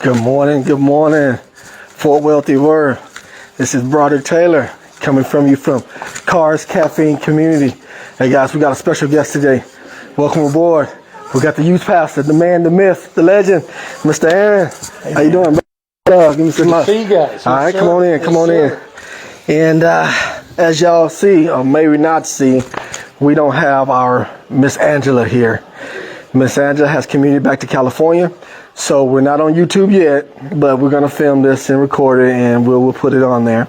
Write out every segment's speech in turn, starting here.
Good morning, Fort Wealthy Word. This is Brother Taylor coming from you from Cars Caffeine Community. Hey guys, we got a special guest today. Welcome aboard. We got the youth pastor, the man, the myth, the legend, Mr. Aron. How you doing, bro? Give me some love. See you guys. All right, come on in. And as y'all see, or maybe not see, we don't have our Miss Angela here. Miss Angela has commuted back to California. So we're not on YouTube yet, but we're going to film this and record it, and we'll put it on there.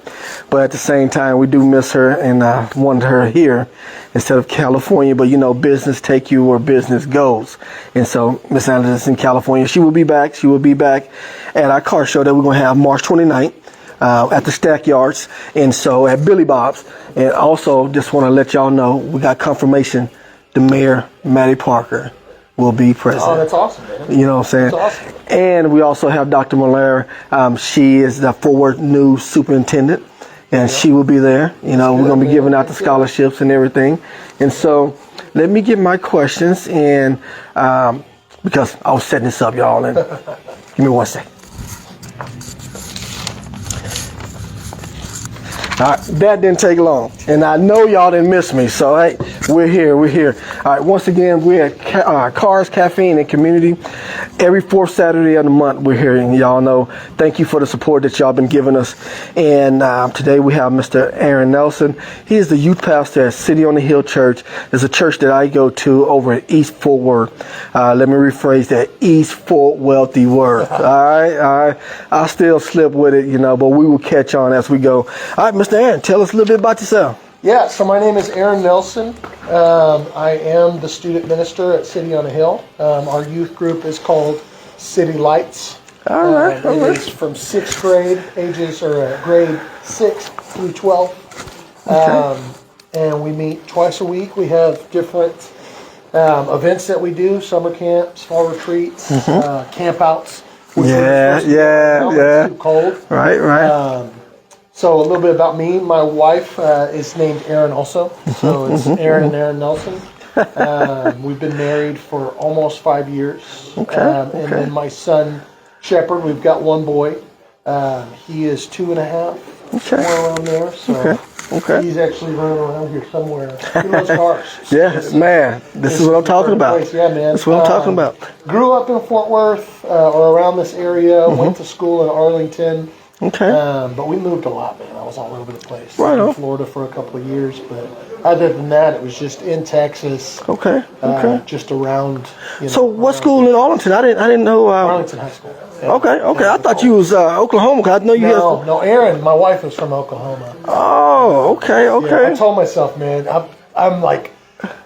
But at the same time, we do miss her and wanted her here instead of California. But, you know, business take you where business goes. And so Miss Angela's in California. She will be back. She will be back at our car show that we're going to have March 29th at the Stackyards. And so at Billy Bob's. And also just want to let y'all know we got confirmation the mayor, Maddie Parker, will be present. Oh, that's awesome, man. You know what I'm saying? That's awesome. And we also have Dr. Malaire. She is the forward new superintendent, and she will be there. You know, we're going to be giving out the scholarships and everything. And so let me get my questions, and because I was setting this up, y'all, and give me one second. All right, that didn't take long, and I know y'all didn't miss me, so hey, we're here. All right, once again, we're at Cars, Caffeine, and Community. Every fourth Saturday of the month, we're here, and y'all know, thank you for the support that y'all been giving us. And today we have Mr. Aron Nelson. He is the youth pastor at City on the Hill Church. It's a church that I go to over at East Fort Worth. Let me rephrase that, East Fort Wealthy Worth. All right. I still slip with it, you know, but we will catch on as we go. All right, Mr. Aron, tell us a little bit about yourself. Yeah, so my name is Aron Nelson. I am the student minister at City on a Hill. Our youth group is called City Lights. All right. It is from sixth grade, grade 6 through 12. Okay. And we meet twice a week. We have different events that we do, summer camps, fall retreats, campouts. Yeah. Too cold. Right. So a little bit about me. My wife is named Aron also. So it's Aron and Aron Nelson. We've been married for almost 5 years. Okay. And then my son, Shepherd, we've got one boy. He is 2.5, somewhere around there. So Okay. he's actually running around here somewhere. He loves cars. Man. This is what I'm talking about. Place. Yeah, man. That's what I'm talking about. Grew up in Fort Worth or around this area. Went to school in Arlington. Okay. But we moved a lot, man. I was all over the place. Right on. In Florida for a couple of years, but other than that, it was just in Texas. Okay. Just around. So what school in Arlington? I didn't know. Arlington High School. Yeah. Okay. I thought you was Oklahoma. Cause I know you. No, Aron. My wife is from Oklahoma. Oh, okay. Yeah, I told myself, man, I'm like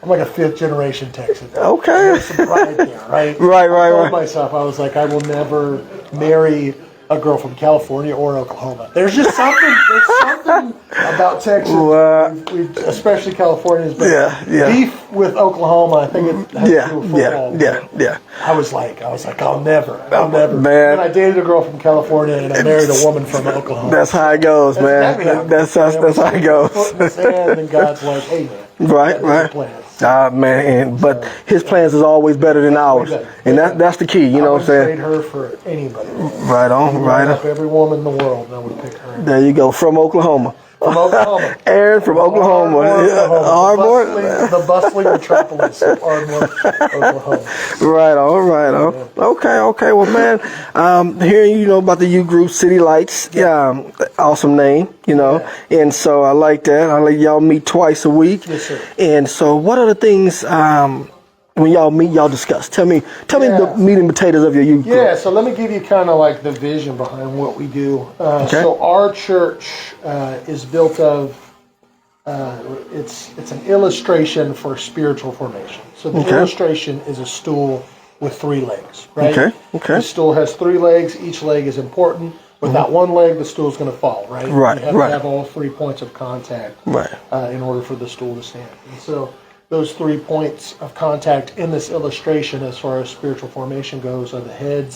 a fifth generation Texan. Okay. There's some pride there, right? Right. I told myself, I was like, I will never marry a girl from California or Oklahoma. There's just something. There's something about Texas, especially Californians, but beef with Oklahoma. I think it has to do with football. Yeah. I was like, I'll never. Man. And I dated a girl from California, and I married a woman from Oklahoma. That's how it goes, man. That's how it goes. Foot in the sand, and God's like, hey, man. Right. Man, but his plans is always better than ours, and that's the key. You know what I'm saying? I would trade her for anybody. Right on. Every woman in the world, I would pick her. There you go, from Oklahoma. From Oklahoma. Aron from Oklahoma. The bustling metropolis of Ardmore, Oklahoma. Right on. Yeah. Okay. Well, man, hearing about the youth group City Lights, awesome name, and so I like that. I like y'all meet twice a week. Yes, sir. And so, what are the things when y'all meet, y'all discuss? Tell me the meat and potatoes of your youth group. Yeah, so let me give you kind of like the vision behind what we do. So our church is built of, it's an illustration for spiritual formation. So the illustration is a stool with 3 legs, right? Okay. The stool has 3 legs. Each leg is important. Without one leg, the stool's going to fall, right? Right. You have to have all 3 points of contact in order for the stool to stand. And so those 3 points of contact in this illustration, as far as spiritual formation goes, are the head,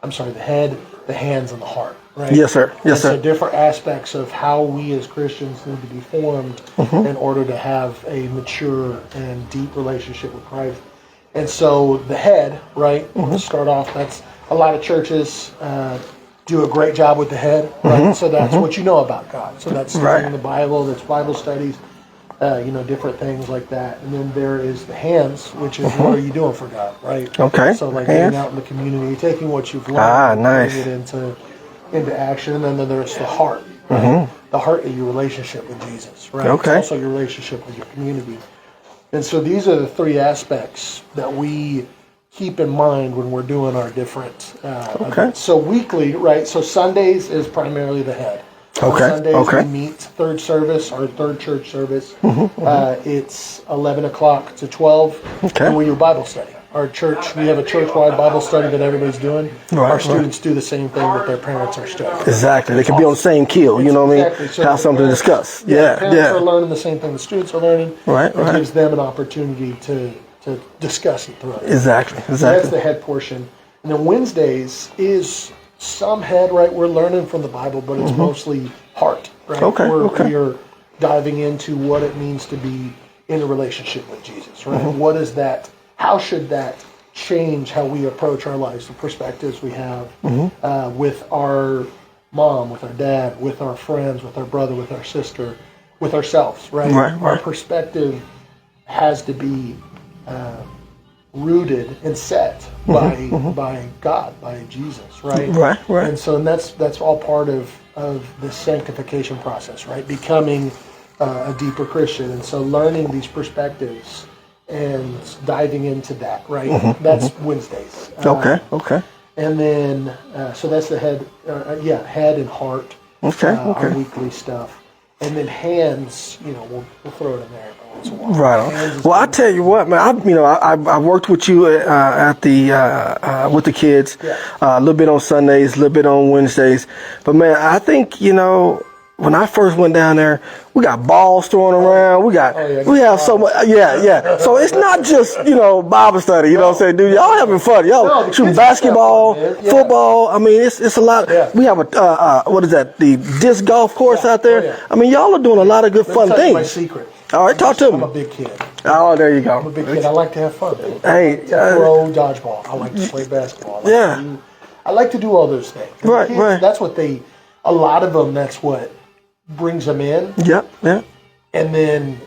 the hands, and the heart. Right? Yes, sir. So different aspects of how we as Christians need to be formed in order to have a mature and deep relationship with Christ. And so the head, right? To start off, a lot of churches do a great job with the head, right? So that's what you know about God. So that's studying the Bible, that's Bible studies, different things like that. And then there is the hands, which is what are you doing for God, right? Okay. So like getting out in the community, taking what you've learned, and putting it into action. And then there's the heart, right? The heart of your relationship with Jesus, right? Okay. It's also your relationship with your community. And so these are the three aspects that we keep in mind when we're doing our different events. So weekly, right? So Sundays is primarily the head. Okay. On Sundays we meet third service, our third church service. It's 11 o'clock to 12, and we do Bible study. Our church, we have a church-wide Bible study that everybody's doing. Our students do the same thing that their parents are studying. Exactly. They can be on the same keel, you know what I mean? So have something to discuss. Parents are learning the same thing the students are learning. Right. It gives them an opportunity to discuss it through it. Exactly. So that's the head portion. And then Wednesdays is some head, right? We're learning from the Bible, but it's mostly heart, right? We're diving into what it means to be in a relationship with Jesus, right? What is that? How should that change how we approach our lives, the perspectives we have with our mom, with our dad, with our friends, with our brother, with our sister, with ourselves, right? Our perspective has to be rooted and set by God, by Jesus, right? Right. And so that's all part of the sanctification process, right? Becoming a deeper Christian. And so learning these perspectives and diving into that, right? That's Wednesdays. Okay. And then, so that's the head, head and heart. Our weekly stuff. And then hands, we'll throw it in there every once in a while. Right on. Well, I tell you what, man, I worked with you at the with the kids a little bit on Sundays, a little bit on Wednesdays. But man, I think when I first went down there, we got balls thrown around. We have so much. So it's not just Bible study. You know what I'm saying, dude? Y'all having fun. Y'all shooting basketball, football. I mean, it's a lot. We have what is that? The disc golf course out there. I mean, y'all are doing a lot of good fun things. My secret. All right, talk to me. I'm a big kid. Oh, there you go. I'm a big kid. I like to have fun. Hey, throw dodgeball. I like to play basketball. I like to do all those things. Right. That's what a lot of them, that's what brings them in. Yeah. And then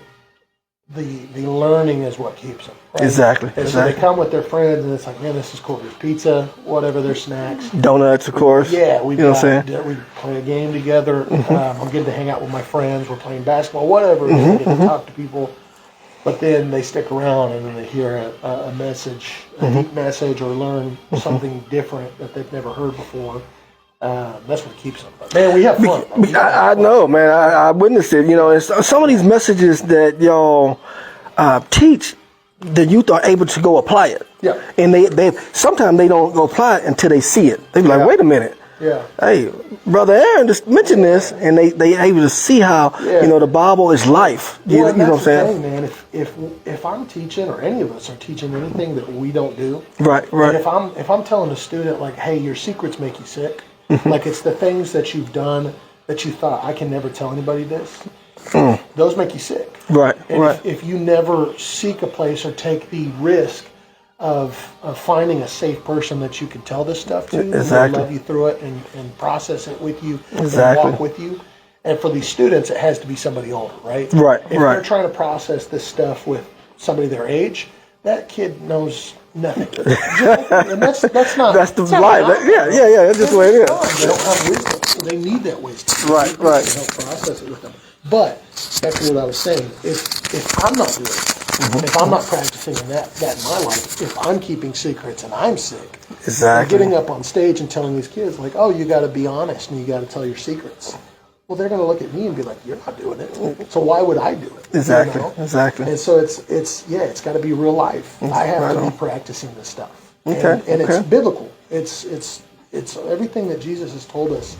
the learning is what keeps them. Right? Exactly. So they come with their friends, and it's like, man, this is cool. There's pizza, whatever, there's snacks. Donuts, of course. Yeah, you know what I'm saying? We play a game together. I'm getting to hang out with my friends. We're playing basketball, whatever. They get to talk to people. But then they stick around, and then they hear a message, a deep message, or learn something different that they've never heard before. That's what keeps them. But man, we have fun. I know, man. I witnessed it. And some of these messages that y'all teach, the youth are able to go apply it. Yeah. And they sometimes they don't go apply it until they see it. They be like, wait a minute. Yeah. Hey, Brother Aron just mentioned this, and they able to see how the Bible is life. You know what I'm saying? Man, if I'm teaching, or any of us are teaching anything that we don't do, right. And if I'm telling a student like, hey, your secrets make you sick, like it's the things that you've done that you thought I can never tell anybody this. Those make you sick. Right. And if you never seek a place or take the risk of finding a safe person that you can tell this stuff to, and love you through it and process it with you, and walk with you. And for these students, it has to be somebody older, right? Right. If they're trying to process this stuff with somebody their age, that kid knows nothing. And that's not. That's the life. That's just the way it is. They don't have wisdom, so they need that wisdom. Right. To help process it with them. But back to what I was saying, if I'm not doing it, if I'm not practicing that in my life, if I'm keeping secrets and I'm sick, I'm getting up on stage and telling these kids like, oh, you got to be honest and you got to tell your secrets. Well, they're going to look at me and be like, you're not doing it. So why would I do it? Exactly. And so it's got to be real life. I have to be practicing this stuff. And it's biblical. It's everything that Jesus has told us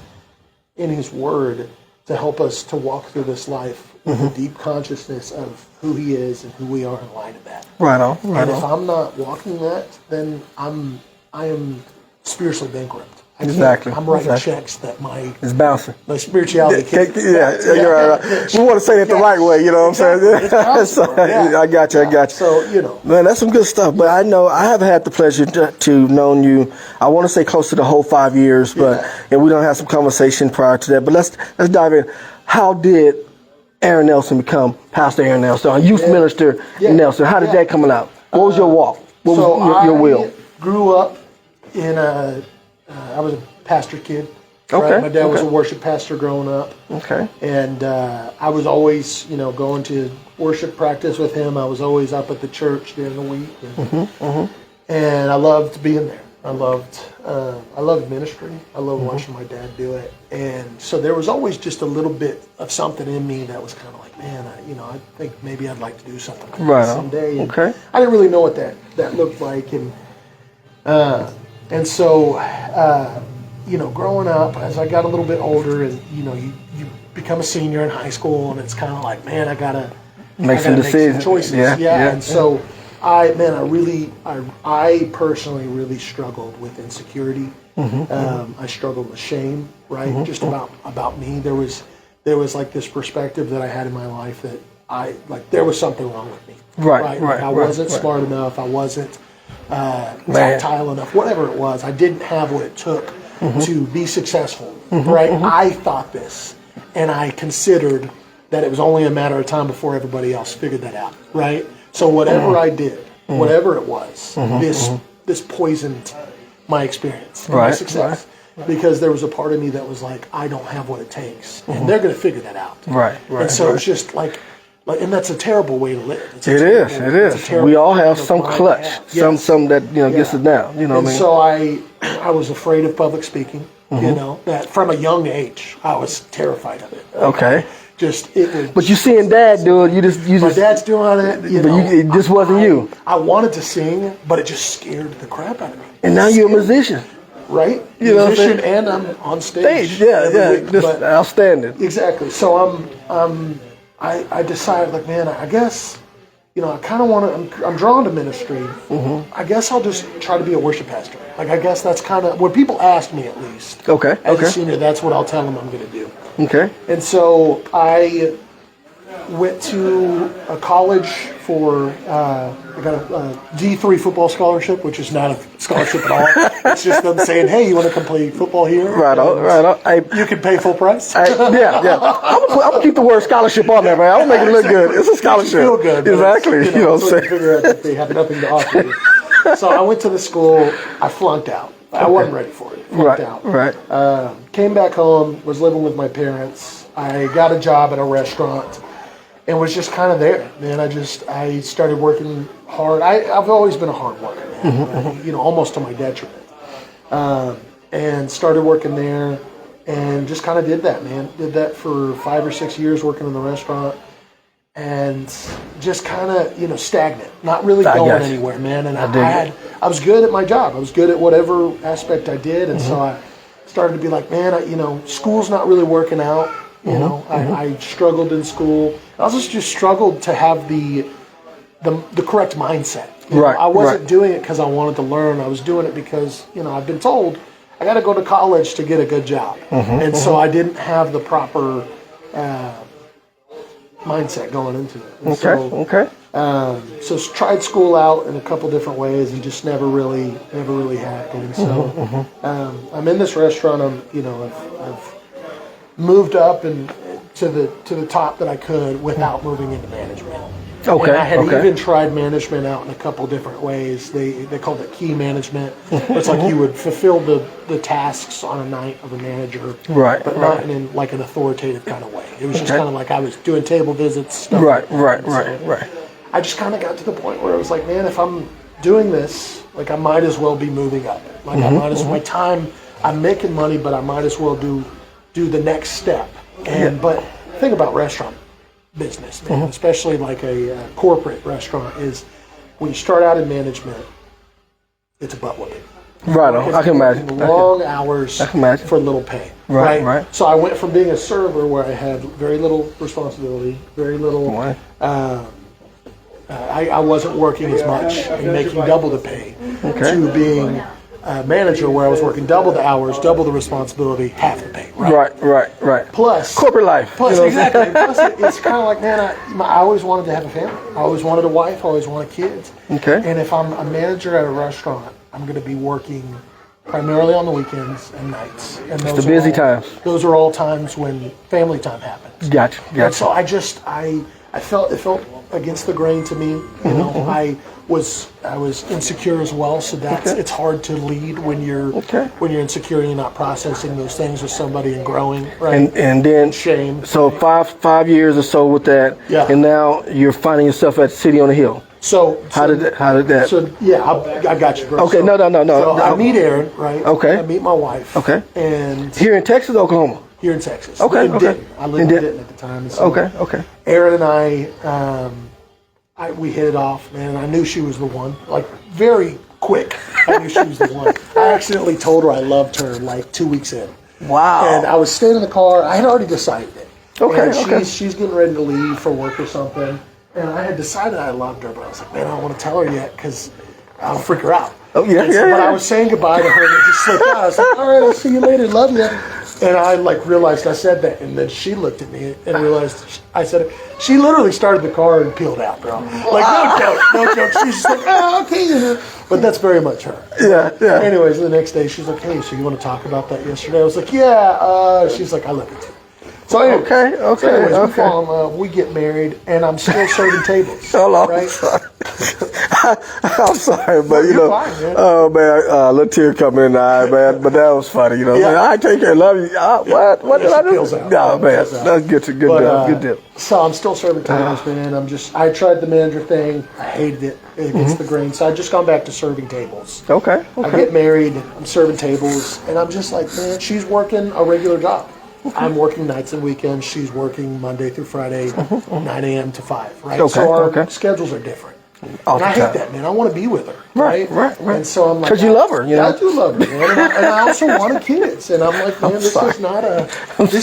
in His Word to help us to walk through this life with a deep consciousness of who He is and who we are in light of that. And if I'm not walking that, then I am spiritually bankrupt. Exactly. I'm writing checks that it's bouncing. my spirituality can't. You're right. We want to say it the right way, you know what I'm saying? So, I got you. So, Man, that's some good stuff. But I know I have had the pleasure to known you, I want to say close to the whole 5 years, but and we don't have some conversation prior to that. But let's dive in. How did Aron Nelson become Pastor Aron Nelson, a youth minister in Nelson? How did that come out? What was your walk? What was your will? I grew up in I was a pastor kid. Okay. Right? My dad was a worship pastor growing up. Okay. And I was always, going to worship practice with him. I was always up at the church during the week. And I loved being there. I loved ministry. I loved watching my dad do it. And so there was always just a little bit of something in me that was kind of like, man, I think maybe I'd like to do something like this someday. And I didn't really know what that looked like. And so, growing up, as I got a little bit older, and you become a senior in high school, and it's kind of like, man, I gotta make some choices. And so, I personally really struggled with insecurity. I struggled with shame, right? Just about me. There was like this perspective that I had in my life that there was something wrong with me. Right. I wasn't smart enough. I wasn't tactile enough. Whatever it was, I didn't have what it took to be successful. Right? I thought this, and I considered that it was only a matter of time before everybody else figured that out. Right? So whatever I did, whatever it was, this poisoned my experience, my success. Because there was a part of me that was like, I don't have what it takes, and they're going to figure that out. Right. And so it's just like, and that's a terrible way to live. It is. We all have some clutch, some that gets us down. You know what I mean? So I was afraid of public speaking. That from a young age, I was terrified of it. Okay. But you seeing Dad do it, you just. My dad's doing it. It just wasn't you. I wanted to sing, but it just scared the crap out of me. And now you're a musician. Right? Musician, and I'm on stage. Just outstanding. Exactly. So I decided, like, man, I guess, I kind of want to, I'm drawn to ministry. I guess I'll just try to be a worship pastor. Like, I guess that's kind of, when people ask me at least. As a senior, that's what I'll tell them I'm going to do. Okay. And so I went to a college for, I got a D3 football scholarship, which is not a scholarship at all. It's just them saying, hey, you want to come play football here? Right on. You can pay full price. I'm going to keep the word scholarship on there, man. I'll make it look good. It's a scholarship. Feel good. Exactly. You know what I'm saying? Figure out that they have nothing to offer you. So I went to the school. I flunked out. I wasn't ready for it. Flunked out. Right. Came back home, was living with my parents. I got a job at a restaurant and was just kind of there, man. I started working hard. I've always been a hard worker, man. Almost to my detriment. And started working there and just kind of did that, man. Did that for 5 or 6 years working in the restaurant. And just kind of, stagnant, not really going anywhere, man. And I was good at my job. I was good at whatever aspect I did. And so I started to be like, man, school's not really working out. I struggled in school. I also just struggled to have the correct mindset. I wasn't doing it because I wanted to learn. I was doing it because, I've been told I got to go to college to get a good job. So I didn't have the proper mindset going into it. So tried school out in a couple different ways and just never really happened. So I'm in this restaurant. I've moved up and to the top that I could without moving into management. And I had even tried management out in a couple different ways. They called it key management. It's like you would fulfill the tasks on a night of a manager, but not in like an authoritative kind of way. It was just kind of like I was doing table visits. Stuff Right. I just kind of got to the point where I was like, man, if I'm doing this, like I might as well be moving up. Like I might as well, my time, I'm making money, but I might as well do the next step. But think about restaurant business, man, especially like a corporate restaurant, is when you start out in management, it's a butt whooping. Right, I can imagine. Long hours for little pay. Right. So I went from being a server where I had very little responsibility, very little. I wasn't working as much and making double the pay, to being a manager where I was working double the hours, double the responsibility, half the pay. Right. Plus corporate life. Plus, exactly. Plus, it's kind of like, man, I always wanted to have a family. I always wanted a wife. I always wanted kids. Okay. And if I'm a manager at a restaurant, I'm going to be working primarily on the weekends and nights. And those the busy times. Those are all times when family time happens. Gotcha. And so I felt it felt against the grain to me. You know, I was insecure as well. So it's hard to lead when you're insecure and you're not processing those things with somebody and growing, right? And then shame. So 5 years or so with that, and now you're finding yourself at City on the Hill. So how did that? So yeah, I got you, bro. Okay, so, no. So I meet Aron, right? Okay. I meet my wife. Okay. And here in Texas, or Oklahoma. Here in Texas. Okay. In Denton. I lived in Denton at the time. And so okay. Aron and we hit it off, man. And I knew she was the one. Like very quick, I knew she was the one. I accidentally told her I loved her like 2 weeks in. Wow. And I was staying in the car. I had already decided it. Okay. And she's getting ready to leave for work or something. And I had decided I loved her, but I was like, man, I don't want to tell her yet because I'll freak her out. Oh, yeah. But I was saying goodbye to her and it just slipped out. I was like, all right, I'll see you later. Love you. And I realized I said that. And then she looked at me and realized I said it. She literally started the car and peeled out, bro. Like, no joke. She's just like, oh, okay. But that's very much her. Yeah. Anyways, the next day she's like, hey, so you want to talk about that yesterday? I was like, yeah. She's like, I love you too. So anyways, we get married, and I'm still serving tables. Right? I'm sorry, but you're fine, man. Oh man, a little tear coming in the eye, man. But that was funny, you know. Yeah. I take care, love you. What did I do? No, man, that's good deal. So I'm still serving tables, man. I tried the manager thing. I hated it. It gets the grain. So I just gone back to serving tables. Okay. I get married. I'm serving tables, and I'm just like, man, she's working a regular job. I'm working nights and weekends. She's working Monday through Friday, 9 a.m. to 5, right? Okay, so our schedules are different. And I hate that, man. I want to be with her, right? And so I'm like, because you love her, you know. I do love her, man. And I also wanted kids. And I'm like, man, this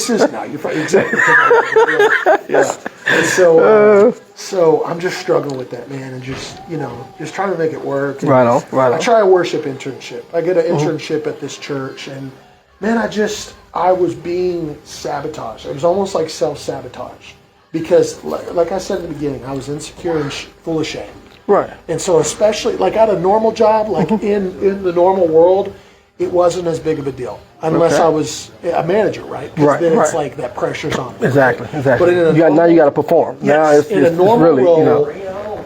is not. You're probably exactly. Yeah. And so I'm just struggling with that, man, and just trying to make it work. And right on. I try a worship internship. I get an internship at this church, and man, I was being sabotaged. It was almost like self-sabotage because, like I said in the beginning, I was insecure and full of shame. Right. And so especially, like at a normal job, like in the normal world, it wasn't as big of a deal. Unless I was a manager, right? Because then it's like that pressure's on me. Exactly. But now you got to perform. Yes, now it's in a normal really, role,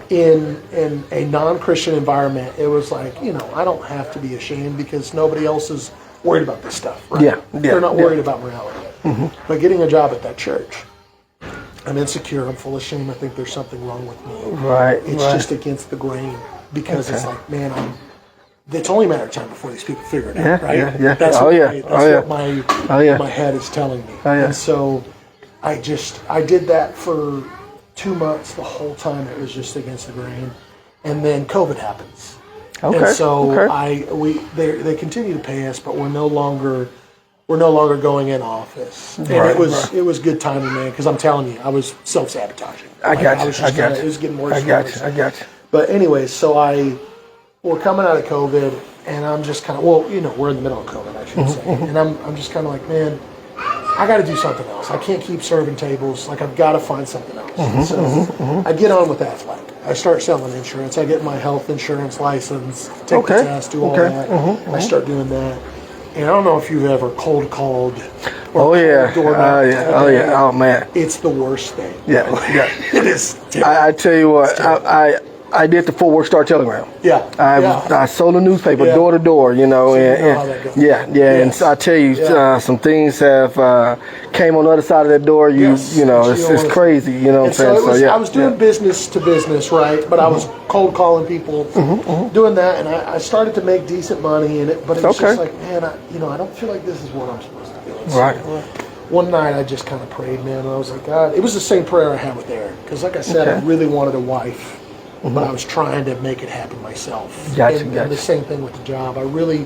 in a non-Christian environment, it was like, I don't have to be ashamed because nobody else is worried about this stuff, right? Yeah. They're not worried about morality. But getting a job at that church, I'm insecure, I'm full of shame, I think there's something wrong with me. Right. It's just against the grain because it's like, man, it's only a matter of time before these people figure it out, right? Yeah. That's what my head is telling me. Yeah. And so I did that for 2 months. The whole time it was just against the grain. And then COVID happens. Okay. And so they continue to pay us, but we're no longer going in office. And it was good timing, man, because I'm telling you, I was self-sabotaging. I got you. It was getting worse. I got you. But anyways, so we're coming out of COVID, and I'm just kind of, we're in the middle of COVID, I should say. And I'm just kind of like, man, I got to do something else. I can't keep serving tables. Like, I've got to find something else. So I get on with Athletic. I start selling insurance. I get my health insurance license, take the test, do all that. I start doing that. And I don't know if you've ever cold called or Oh man. It's the worst thing. Yeah. It is terrible. I tell you what, I did the Fort Worth Star Telegram. Yeah. I sold a newspaper door to door, So and how that goes. And so I tell you, some things have came on the other side of that door. It's crazy. You know what I'm saying? I was doing business to business, right? But I was cold calling people, doing that, and I started to make decent money in it. But it was just like, man, I don't feel like this is what I'm supposed to do. Right. One night I just kind of prayed, man, and I was like, God, it was the same prayer I had with Aron, because like I said, I really wanted a wife. But I was trying to make it happen myself. And the same thing with the job. I really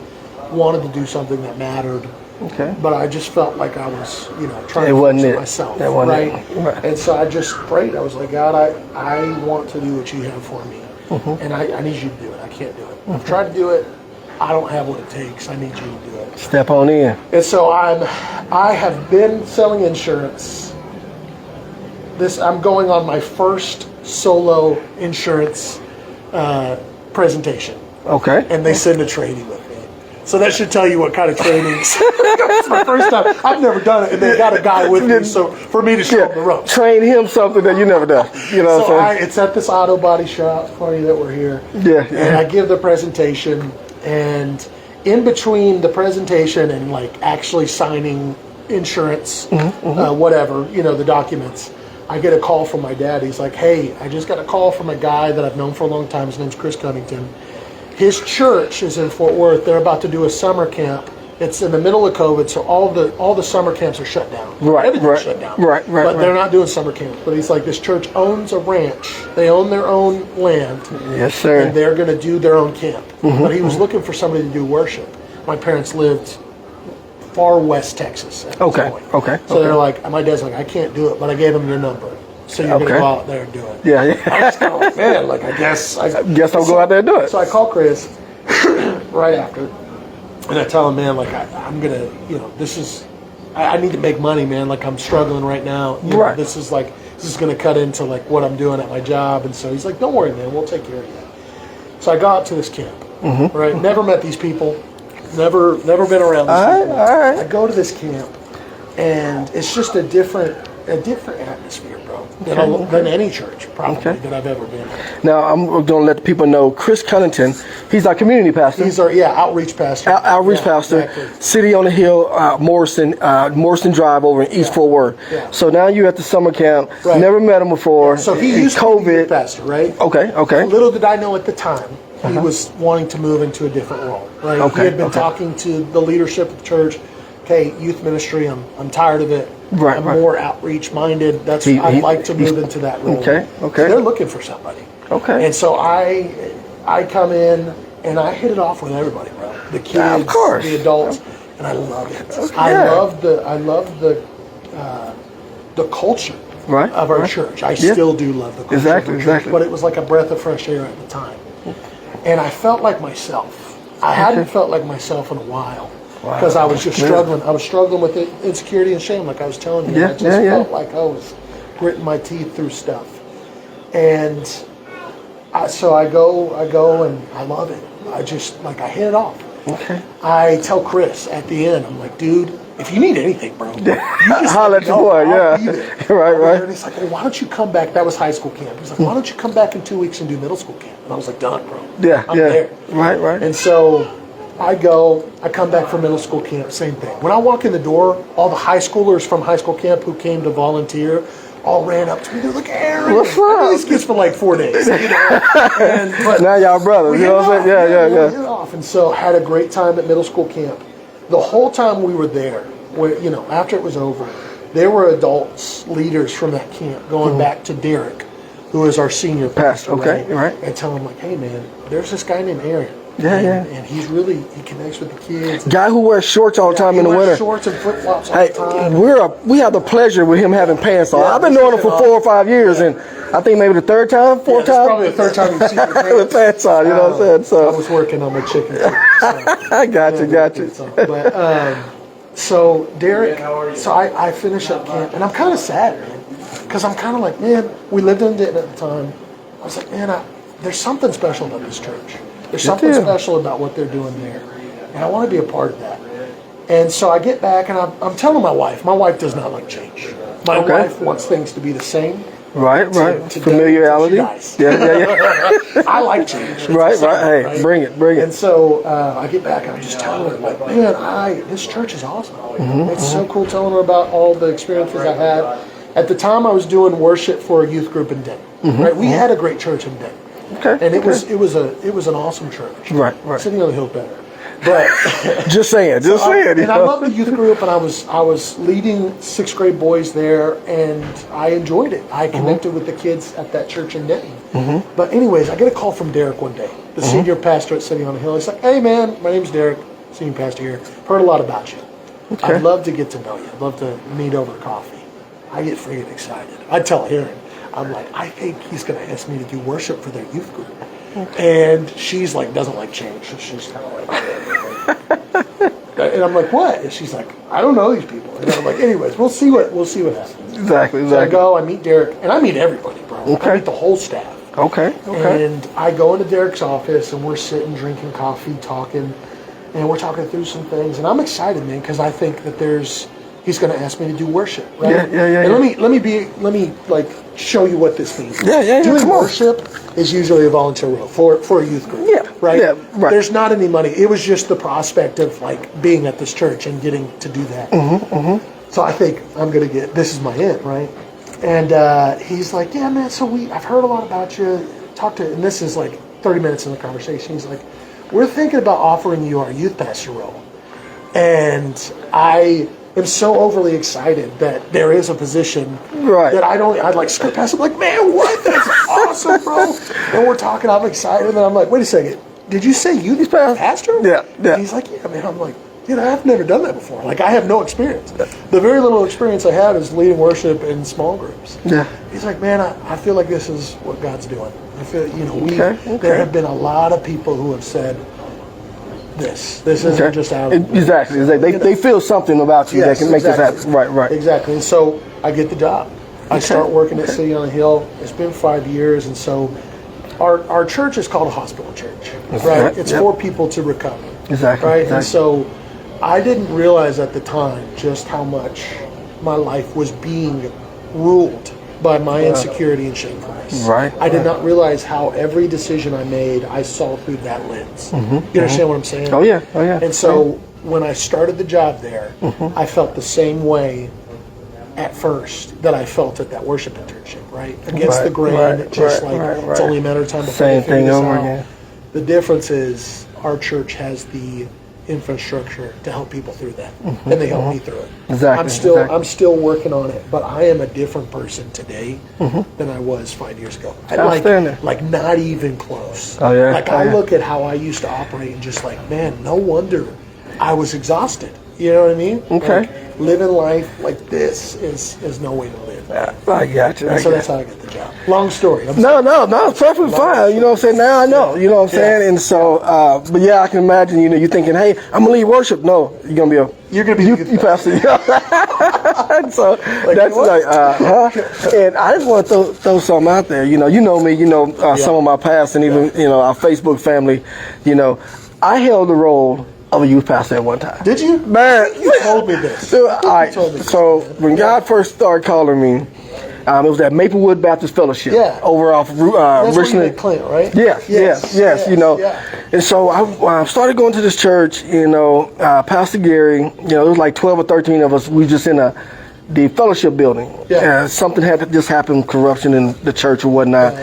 wanted to do something that mattered. Okay. But I just felt like I was, trying to fix it myself. Right? And so I just prayed. I was like, God, I want to do what you have for me. And I need you to do it. I can't do it. I've tried to do it. I don't have what it takes. I need you to do it. Step on in. And so I have been selling insurance. I'm going on my first solo insurance presentation. Okay. And they send a trainee with me. So that should tell you what kind of trainings. It's my first time. I've never done it, and they got a guy with me, so for me to show him the ropes. Train him something that you never done. You know what I'm saying? It's at this auto body shop. Funny that we're here. Yeah. And I give the presentation, and in between the presentation and like actually signing insurance, whatever, the documents, I get a call from my dad. He's like, hey, I just got a call from a guy that I've known for a long time. His name's Chris Covington. His church is in Fort Worth. They're about to do a summer camp. It's in the middle of COVID, so all the summer camps are shut down. Everything's shut down. Right. But they're not doing summer camps. But he's like, this church owns a ranch. They own their own land. Yes, sir. And they're going to do their own camp. But he was looking for somebody to do worship. My parents lived far west Texas at this point. So they're like, my dad's like, I can't do it, but I gave him your number. So you're going to go out there and do it. Yeah. I was kind of like, man, like, I guess I'll go out there and do it. So I call Chris right after, and I tell him, man, like, I'm going to, this is, I need to make money, man. Like, I'm struggling right now. This is going to cut into, like, what I'm doing at my job. And so he's like, don't worry, man. We'll take care of you. So I go out to this camp, right? Never met these people. Never been around these people. All right. I go to this camp, and it's just a different atmosphere, bro, than any church probably that I've ever been in. Now I'm going to let the people know Chris Cunnington. He's our community pastor. He's our outreach pastor. Outreach pastor. Exactly. City on the Hill, Morrison Drive over in East Fort Worth. Yeah. So now you're at the summer camp. Right. Never met him before. So he used to be the pastor, right? Okay. Little did I know at the time he was wanting to move into a different role, right? He had been talking to the leadership of the church. Okay, youth ministry, I'm tired of it. I'm more outreach minded. I'd like to move into that role. Okay. So they're looking for somebody. Okay. And so I come in and I hit it off with everybody, bro. The kids, the adults, and I love it. I love the culture of our church. I still do love the culture. Exactly. But it was like a breath of fresh air at the time. And I felt like myself. I hadn't felt like myself in a while. Because I was just struggling. I was struggling with insecurity and shame, like I was telling you. I just felt like I was gritting my teeth through stuff. And so I go and I love it. I hit it off. Okay. I tell Chris at the end, I'm like, dude, if you need anything, bro, you just holler at your boy, Right. And he's like, well, why don't you come back? That was high school camp. He's like, why don't you come back in 2 weeks and do middle school camp? And I was like, done, bro. I'm there. Right. And so I come back from middle school camp, same thing. When I walk in the door, all the high schoolers from high school camp who came to volunteer all ran up to me. They're like, Aaron, what's up? These kids for like 4 days. But now y'all brothers, you know what I'm saying? Yeah. Hit off. And so had a great time at middle school camp. The whole time we were there, after it was over, there were adults, leaders from that camp going back to Derek, who is our senior pastor, right? And telling him, like, hey, man, there's this guy named Aron. And he connects with the kids. Guy who wears shorts all the time in the winter. Shorts and flip flops all the time. We have the pleasure with him having pants on. I've been knowing him for 4 or 5 years, and I think maybe the third time, fourth time. Probably the third time you've seen the pants. With pants on, you know what I'm saying? So I was working on my chicken. I got you. But so Derek, I finish up camp, and I'm kind of sad, man, because I'm kind of like, man, we lived in Denton at the time. I was like, man, there's something special about this church. There's something special about what they're doing there, and I want to be a part of that. And so I get back, and I'm telling my wife. My wife does not like change. My wife wants things to be the same. Right. Familiarity. Yeah. I like change. Right. Hey, bring it. And so I get back, and I'm just telling her, like, man, this church is awesome. It's so cool telling her about all the experiences I had. At the time, I was doing worship for a youth group in Denton. Right, we had a great church in Denton. And it was an awesome church. Right. Sitting on the hill better. But just saying. And I love the youth group, and I was leading 6th grade boys there, and I enjoyed it. I connected with the kids at that church in Denton. But anyways, I get a call from Derek one day, the senior pastor at City on the Hill. He's like, hey man, my name's Derek, senior pastor here. Heard a lot about you. I'd love to get to know you. I'd love to meet over coffee. I get freaking excited. I tell Aaron, I'm like, I think he's going to ask me to do worship for their youth group. And she's like, doesn't like change. So she's kind of like, and I'm like, what? And she's like, I don't know these people. And I'm like, anyways, we'll see what happens. Exactly. So I go, I meet Derek, and I meet everybody, bro. Okay. I meet the whole staff. Okay. And I go into Derek's office, and we're sitting, drinking coffee, talking, and we're talking through some things. And I'm excited, man, because I think that he's going to ask me to do worship, right? Yeah. And let me like show you what this means. Yeah. Doing worship is usually a volunteer role for a youth group. Yeah. Right? Yeah, right. There's not any money. It was just the prospect of like being at this church and getting to do that. So I think I'm going to this is my end, right? And he's like, yeah, man, so I've heard a lot about you. And this is like 30 minutes in the conversation. He's like, we're thinking about offering you our youth pastor role. And I am so overly excited that there is a position that I'd like skip past. I'm like, man, what? That's awesome, bro. And we're talking, I'm excited. And I'm like, wait a second. Did you say youth pastor? Yeah. And he's like, yeah, man. I'm like, dude, I've never done that before. Like, I have no experience. The very little experience I have is leading worship in small groups. Yeah. He's like, man, I feel like this is what God's doing. I feel, there have been a lot of people who have said, this isn't just out of Exactly. They feel something about you that can make this happen. Right. Exactly. And so I get the job. I start working at City on the Hill. It's been 5 years, and so our church is called a hospital church, right? It's for people to recover. Exactly. Right? And so I didn't realize at the time just how much my life was being ruled by my insecurity and shamefulness. Right. I did not realize how every decision I made, I saw through that lens. You understand what I'm saying? Oh, yeah. And so when I started the job there, I felt the same way at first that I felt at that worship internship, right? Against the grain, it's only a matter of time before Same thing over again. The difference is our church has the infrastructure to help people through that, and they help me through it. Exactly. I'm still working on it, but I am a different person today than I was 5 years ago. Like not even close. Oh yeah. I look at how I used to operate and just like, man, no wonder I was exhausted. You know what I mean? Okay. Like, living life like this is no way to live. I got you. So that's how I get the job. Long story. No, it's perfectly fine. You know what I'm saying? Now I know. You know what I'm saying? And so, but yeah, I can imagine. You're thinking, hey, I'm gonna lead worship. No, you're gonna be you pastor. So that's like, and I just want to throw something out there. You know me. Some of my past, and even our Facebook family. I held the role of a youth pastor at one time. Did you? Man, you told me this. So when God first started calling me, it was at Maplewood Baptist Fellowship. Yeah. Over off That's Richmond. Where you met Clint, right? Yes. And so I started going to this church. Pastor Gary. There was like 12 or 13 of us. We just in the fellowship building. Yeah. Something had just happened, corruption in the church or whatnot.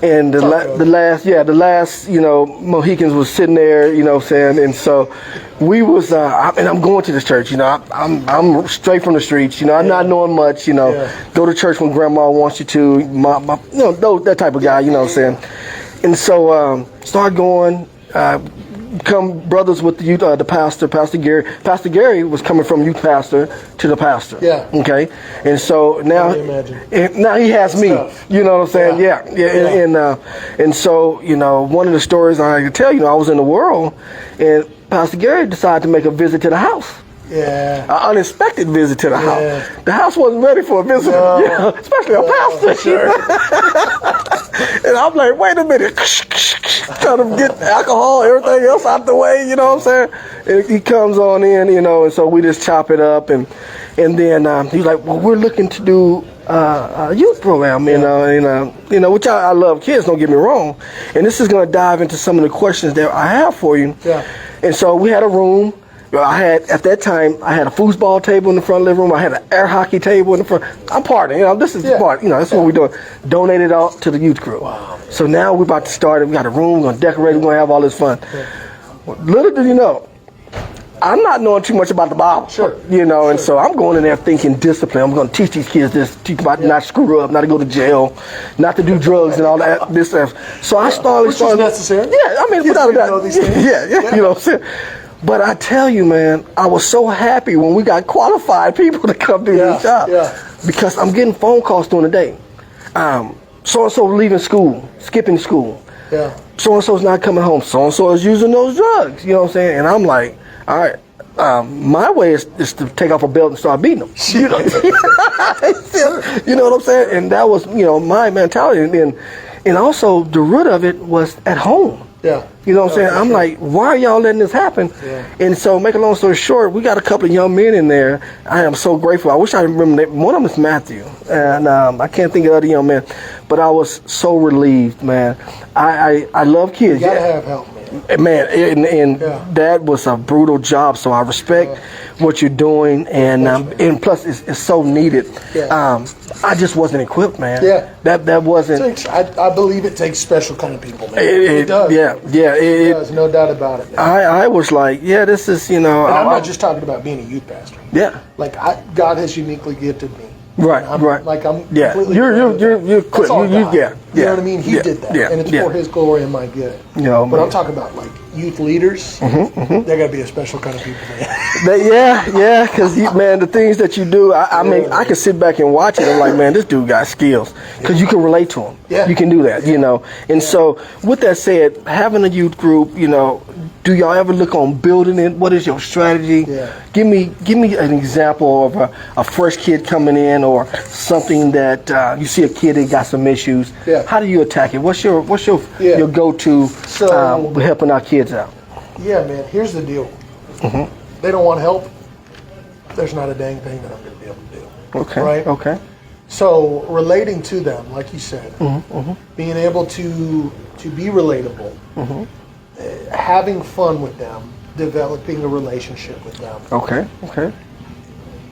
And the last Mohicans was sitting there, saying, and so we was, and I'm going to this church, I'm straight from the streets, I'm not knowing much, go to church when grandma wants you to, that type of guy, you know what I'm saying. And so, start going, become brothers with the youth, the pastor, Pastor Gary. Pastor Gary was coming from youth pastor to the pastor. Yeah. Okay. And so now he has me. Tough. You know what I'm saying? Yeah. And so one of the stories I can tell I was in the world, and Pastor Gary decided to make a visit to the house. Yeah. An unexpected visit to the house. The house wasn't ready for a visit, especially a pastor. Sure. And I'm like, wait a minute. Trying to get alcohol, everything else out the way, you know what I'm saying? And he comes on in, and so we just chop it up. And then he's like, well, we're looking to do a youth program, which I love kids, don't get me wrong. And this is going to dive into some of the questions that I have for you. Yeah. And so we had a room. At that time, I had a foosball table in the front of the living room. I had an air hockey table in the front. I'm partying, this is the part, that's what we're doing. Donated out to the youth group. Wow. So now we're about to start it. We got a room, we're going to decorate, we're going to have all this fun. Yeah. Well, little did you know, I'm not knowing too much about the Bible. Sure. And so I'm going in there thinking discipline. I'm going to teach these kids this, teach them about not to screw up, not to go to jail, not to do drugs and all that, this stuff. So I started. Which is necessary. Yeah, I mean, without a doubt. Yeah, you know what I'm saying? But I tell you, man, I was so happy when we got qualified people to come do this job. Yeah. Because I'm getting phone calls during the day. So-and-so leaving school, skipping school. Yeah. so-and-so's not coming home. So-and-so is using those drugs. You know what I'm saying? And I'm like, all right. My way is to take off a belt and start beating them. You know, you know what I'm saying? And that was, my mentality. And also the root of it was at home. Yeah. You know what I'm saying? I'm like, why are y'all letting this happen? Yeah. And so, make a long story short, we got a couple of young men in there. I am so grateful. I wish I remember that. One of them is Matthew, and I can't think of the other young man. But I was so relieved, man. I love kids. You gotta have help, man. Man, and that was a brutal job. So I respect what you're doing, and plus it's so needed. Yeah. I just wasn't equipped, man. Yeah. That wasn't. I believe it takes special kind of people, man. It does. Yeah. It does. No doubt about it, man. I was like, this is, And I'm not just talking about being a youth pastor. Yeah. Like God has uniquely gifted me. Right. Like I'm. Yeah. Completely You're That's quick. all You God. yeah. You know what I mean? He did that, and it's for His glory and my good. But man. I'm talking about like youth leaders. They got to be a special kind of people, man. Yeah, because man, the things that you do, I mean, I can sit back and watch it. I'm like, man, this dude got skills because you can relate to him. Yeah. You can do that, And so, with that said, having a youth group, do y'all ever look on building it? What is your strategy? Yeah. Give me an example of a fresh kid coming in, or something that you see a kid that got some issues. Yeah. How do you attack it? What's your go-to with helping our kids out? Yeah, man. Here's the deal. They don't want help. There's not a dang thing that I'm going to be able to do. Okay. Right. Okay. So relating to them, like you said, being able to be relatable, having fun with them, developing a relationship with them. Okay.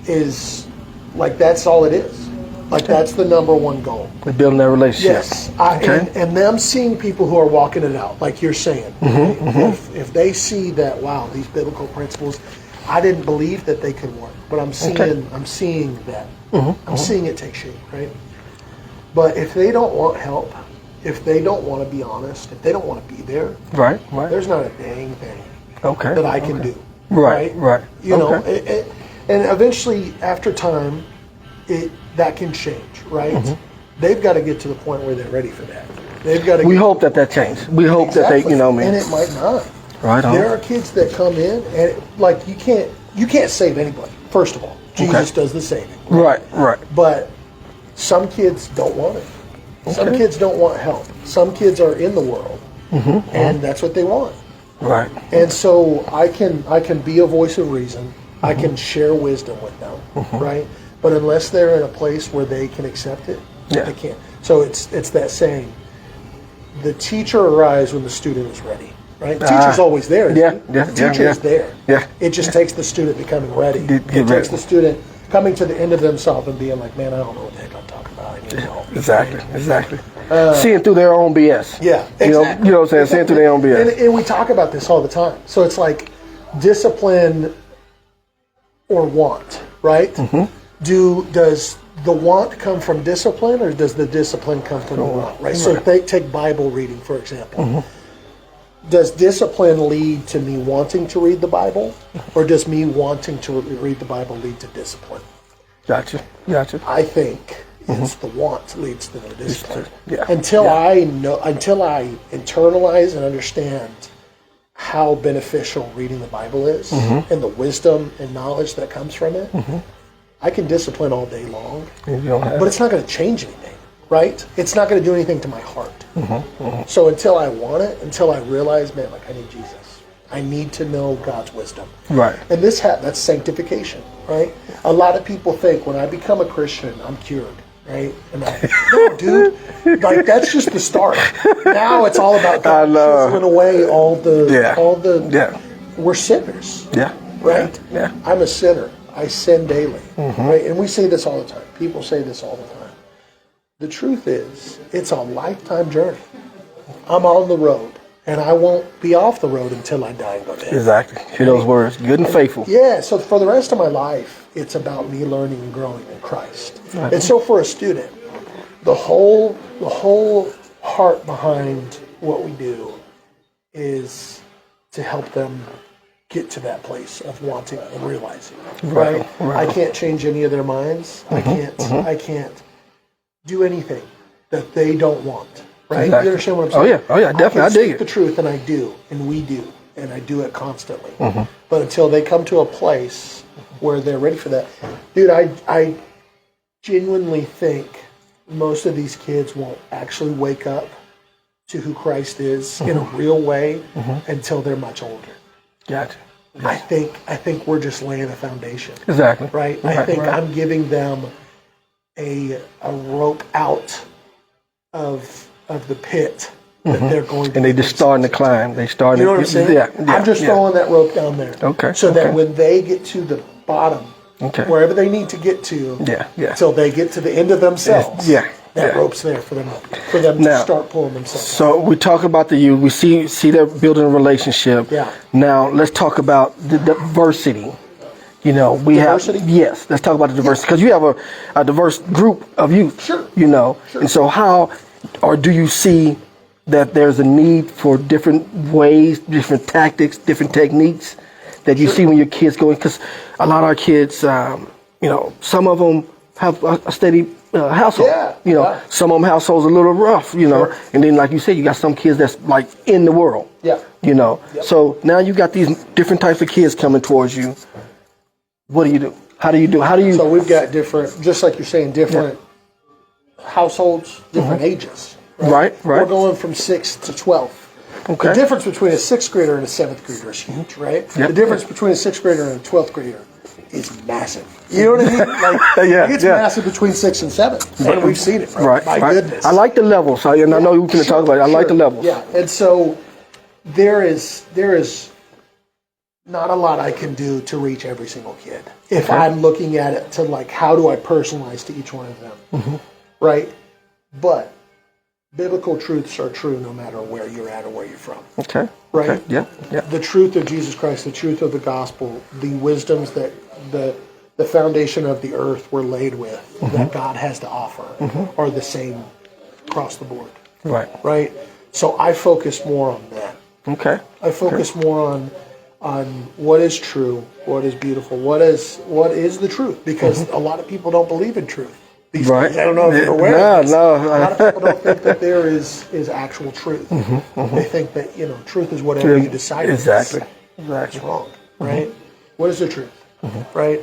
Is like that's all it is. Like that's the number one goal. Building that relationship. Yes. And them seeing people who are walking it out, like you're saying. If they see that, wow, these biblical principles, I didn't believe that they could work, but I'm seeing that. I'm seeing it take shape, right? But if they don't want help, if they don't want to be honest, if they don't want to be there, right. There's not a dang thing that I can do. Right. You know, and eventually after time, that can change, right? They've got to get to the point where they're ready for that. They've got to. We hope that changes. We hope that they, and it might not. Right on. There are kids that come in and like you can't save anybody. First of all, Jesus does the saving. Right. But some kids don't want it. Some kids don't want help. Some kids are in the world, and that's what they want. Right. And so I can be a voice of reason. I can share wisdom with them, right? But unless they're in a place where they can accept it, they can't. So it's that saying, the teacher arrives when the student is ready, right? The teacher's always there. The teacher is there. Yeah. It just takes the student becoming ready. It takes the student coming to the end of themselves and being like, man, I don't know what the heck I'm talking about. I need help. Exactly. Seeing through their own BS. Yeah, exactly. You know what I'm saying? Seeing through their own BS. And we talk about this all the time. So it's like discipline or want, right? Does the want come from discipline, or does the discipline come from the want, right? So if they take Bible reading, for example, does discipline lead to me wanting to read the Bible, or does me wanting to read the Bible lead to discipline? Gotcha. I think it's the want leads to the discipline. Yeah. Until I internalize and understand how beneficial reading the Bible is, and the wisdom and knowledge that comes from it, I can discipline all day long, but it's not going to change anything, right? It's not going to do anything to my heart. So until I want it, until I realize, man, like I need Jesus. I need to know God's wisdom. Right. And that's sanctification, right? A lot of people think when I become a Christian, I'm cured, right? And no, dude, like that's just the start. Now it's all about God chiseling away all the. We're sinners. Yeah. Right. Yeah. I'm a sinner. I sin daily, right? And we say this all the time. People say this all the time. The truth is, it's a lifetime journey. I'm on the road, and I won't be off the road until I die and go to heaven. Exactly. Hear those words. Good and faithful. Yeah, so for the rest of my life, it's about me learning and growing in Christ. Right. And so for a student, the whole heart behind what we do is to help them get to that place of wanting and realizing, right? I can't change any of their minds. I can't do anything that they don't want. right? Exactly. You understand what I'm saying? Oh yeah, definitely. I dig speak it. the truth, and I do, and we do, and I do it constantly. But until they come to a place where they're ready for that, dude, I genuinely think most of these kids won't actually wake up to who Christ is in a real way until they're much older. Gotcha. I think we're just laying a foundation. Exactly. Right? I think I'm giving them a rope out of the pit that they're going to. And they just starting to climb. They starting. You know what I'm saying? Yeah. I'm just throwing that rope down there. Okay. So that when they get to the bottom, wherever they need to get to, until they get to the end of themselves, that rope's there for them to start pulling themselves. So we talk about the youth. We see they're building a relationship. Yeah. Now let's talk about the diversity. You know, we Diversity? Yes, let's talk about the diversity because you have a diverse group of youth. Sure. You know, and so how, or do you see that there's a need for different ways, different tactics, different techniques that you see when your kids go in? Because a lot of our kids, you know, some of them have a steady household. Yeah. You know, some of them households a little rough. You know, and then like you said, you got some kids that's like in the world. Yeah. You know, so now you got these different types of kids coming towards you. What do you do? How do you do? So we've got different, just like you're saying, different households, different ages. Right. We're going from 6 to 12. Okay. The difference between a 6th grader and a 7th grader is huge, right? The difference between a 6th grader and a 12th grader is massive. You know what I mean? Like, it's massive between 6 and 7. And we've seen it, bro. My goodness. I like the levels. And I know you're going to talk about it. I like the levels. Yeah. And so there is not a lot I can do to reach every single kid. If I'm looking at it to like, how do I personalize to each one of them? Right? But biblical truths are true no matter where you're at or where you're from. Okay. Right? Okay. Yeah. Yeah. The truth of Jesus Christ, the truth of the gospel, the wisdoms that the foundation of the earth were laid with, that God has to offer, are the same across the board. Right. Right? So I focus more on that. Okay. I focus more on what is true, what is beautiful, what is the truth, because a lot of people don't believe in truth. These days. I don't know if you're aware of this. No. A lot of people don't think that there is actual truth. They think that, you know, truth is whatever you decide. Exactly. That's wrong, right? What is the truth, right?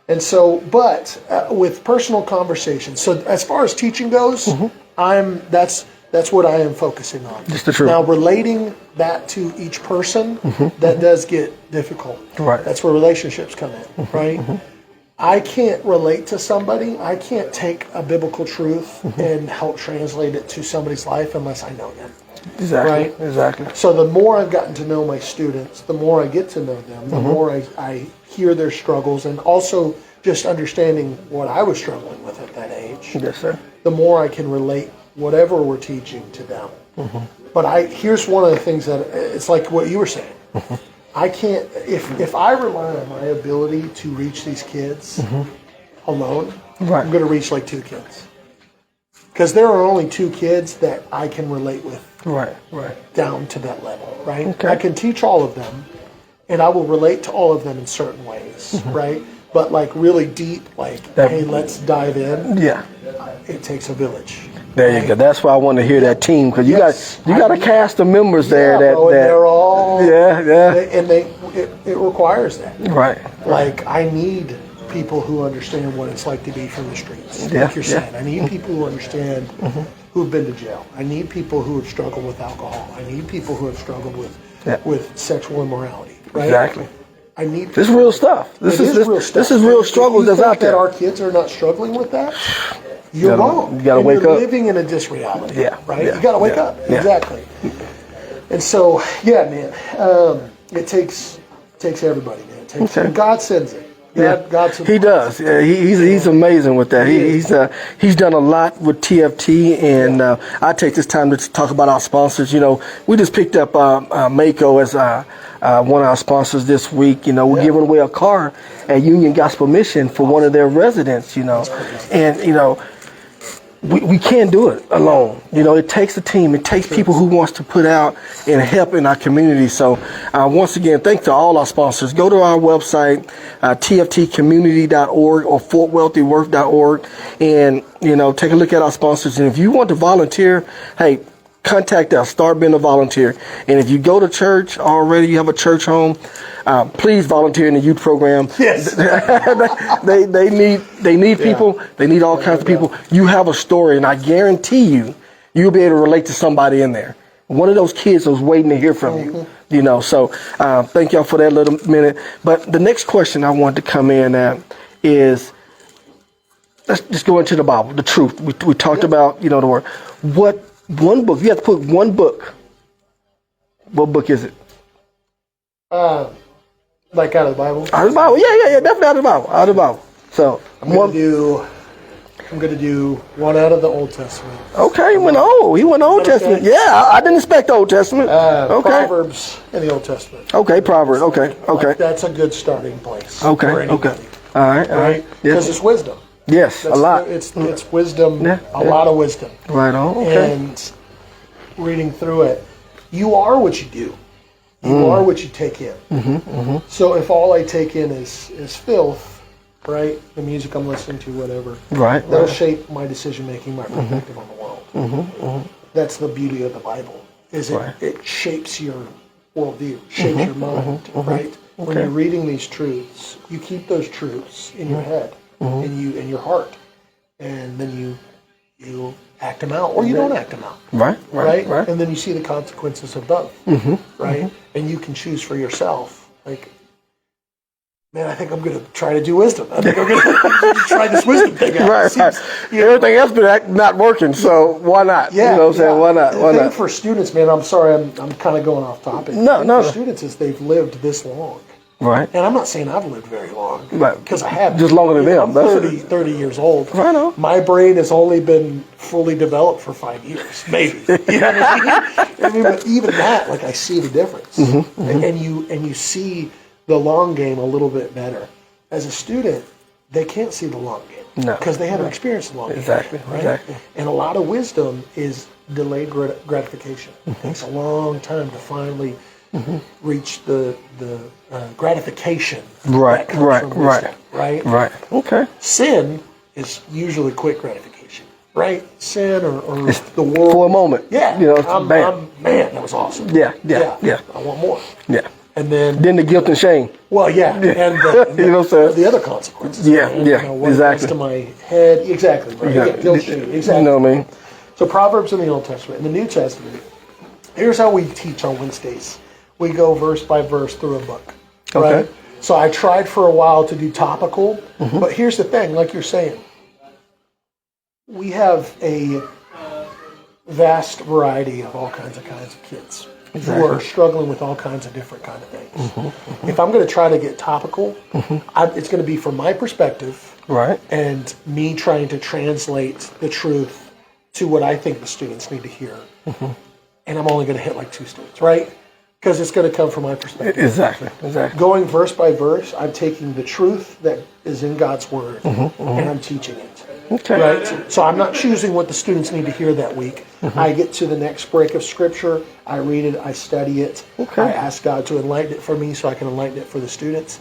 And so, but with personal conversations, so as far as teaching goes, that's what I am focusing on. Just the truth. Now, relating that to each person, that does get difficult. Right. That's where relationships come in, right? I can't relate to somebody. I can't take a biblical truth and help translate it to somebody's life unless I know them. Exactly. Right? Exactly. So the more I've gotten to know my students, the more I get to know them, the more I hear their struggles, and also just understanding what I was struggling with at that age. Yes, sir. The more I can relate whatever we're teaching to them. But here's one of the things that it's like what you were saying. I can't, if I rely on my ability to reach these kids alone, I'm going to reach like 2 kids. Because there are only 2 kids that I can relate with down to that level, right? Okay. I can teach all of them, and I will relate to all of them in certain ways, right? But like really deep, like, hey, let's dive in. Yeah. It takes a village. There you go. That's why I want to hear that team, because you got a cast of members there that they're all and it requires that. Right. Like I need people who understand what it's like to be from the streets. Like you're saying, I need people who understand who've been to jail. I need people who have struggled with alcohol. I need people who have struggled with sexual immorality. Right. Exactly. I need. This is real stuff. This is real stuff. This is real struggles that's out there. That our kids are not struggling with that. You're wrong. You gotta wake up. You're living in a disreality. Yeah. Right? Yeah. You gotta wake up. Yeah. Exactly. And so, man, it takes everybody, man. It takes, and God sends it. God he does. Yeah, he's amazing with that. He's done a lot with TFT, and I take this time to talk about our sponsors. You know, we just picked up Mako as one of our sponsors this week. You know, we're giving away a car at Union Gospel Mission for one of their residents. You know, and you know. We can't do it alone. You know, it takes a team. It takes people who wants to put out and help in our community. So once again, thanks to all our sponsors. Go to our website, tftcommunity.org or fortwealthyworth.org, and, you know, take a look at our sponsors. And if you want to volunteer, hey, contact us. Start being a volunteer. And if you go to church already, you have a church home, please volunteer in the youth program. Yes. they need people. They need all kinds of people. You have a story, and I guarantee you'll be able to relate to somebody in there. One of those kids was waiting to hear from you. You know, so thank y'all for that little minute. But the next question I want to come in at is, let's just go into the Bible, the truth. We talked about, the word. What one book? You have to put one book. What book is it? Like out of the Bible? Out of the Bible. Yeah, definitely out of the Bible. Out of the Bible. So I'm gonna do one out of the Old Testament. Okay, he went Old Testament. Okay? Yeah, I didn't expect Old Testament. Okay. Proverbs in the Old Testament. Okay, Proverbs. Okay. That's a good starting place. Okay. For anybody, All right. Because it's wisdom. Yes, a lot. It's wisdom. A lot of wisdom. Right on. Okay. And reading through it, you are what you do. You are what you take in. So if all I take in is filth, right? The music I'm listening to, whatever. Right. That'll shape my decision making, my perspective on the world. That's the beauty of the Bible. It shapes your worldview, shapes your mind, right? When you're reading these truths, you keep those truths in your head, in your heart, and then you act them out, or you don't act them out. Right. And then you see the consequences of both. Right. And you can choose for yourself, like, man, I think I'm going to try to do wisdom. I think I'm going to try this wisdom thing out. Right. Everything else been not working, so why not? Yeah. You know what I'm saying? Why not? The thing for students, man, I'm sorry, I'm kind of going off topic. No. For students is they've lived this long. Right. And I'm not saying I've lived very long. Right. Because I haven't. Just longer than them. I'm 30 years old. Right on. My brain has only been fully developed for 5 years, maybe. You know what I mean? But even that, like, I see the difference. And you see the long game a little bit better. As a student, they can't see the long game. No. Because they haven't experienced the long game. Exactly. And a lot of wisdom is delayed gratification. It takes a long time to finally reach the gratification. Right. Right. Okay. Sin is usually quick gratification. Right? Sin or the world. For a moment. Yeah. Bam. Man, that was awesome. Yeah. I want more. Yeah. And then the guilt and shame. Well, yeah. And you know what I'm saying? the other consequences. Yeah, What exactly. goes to my head. Exactly. Right? Yeah. Guilt, shame. Exactly. You know what I mean? So Proverbs in the Old Testament. In the New Testament, here's how we teach on Wednesdays. We go verse by verse through a book. Okay. Right? So I tried for a while to do topical, but here's the thing, like you're saying, we have a vast variety of all kinds of kids who are struggling with all kinds of different kind of things. If I'm going to try to get topical, it's going to be from my perspective, right, and me trying to translate the truth to what I think the students need to hear. And I'm only going to hit like 2 students, right? Because it's going to come from my perspective. Exactly. Going verse by verse, I'm taking the truth that is in God's Word and I'm teaching it. Okay. Right? So I'm not choosing what the students need to hear that week. I get to the next break of Scripture, I read it, I study it, I ask God to enlighten it for me so I can enlighten it for the students.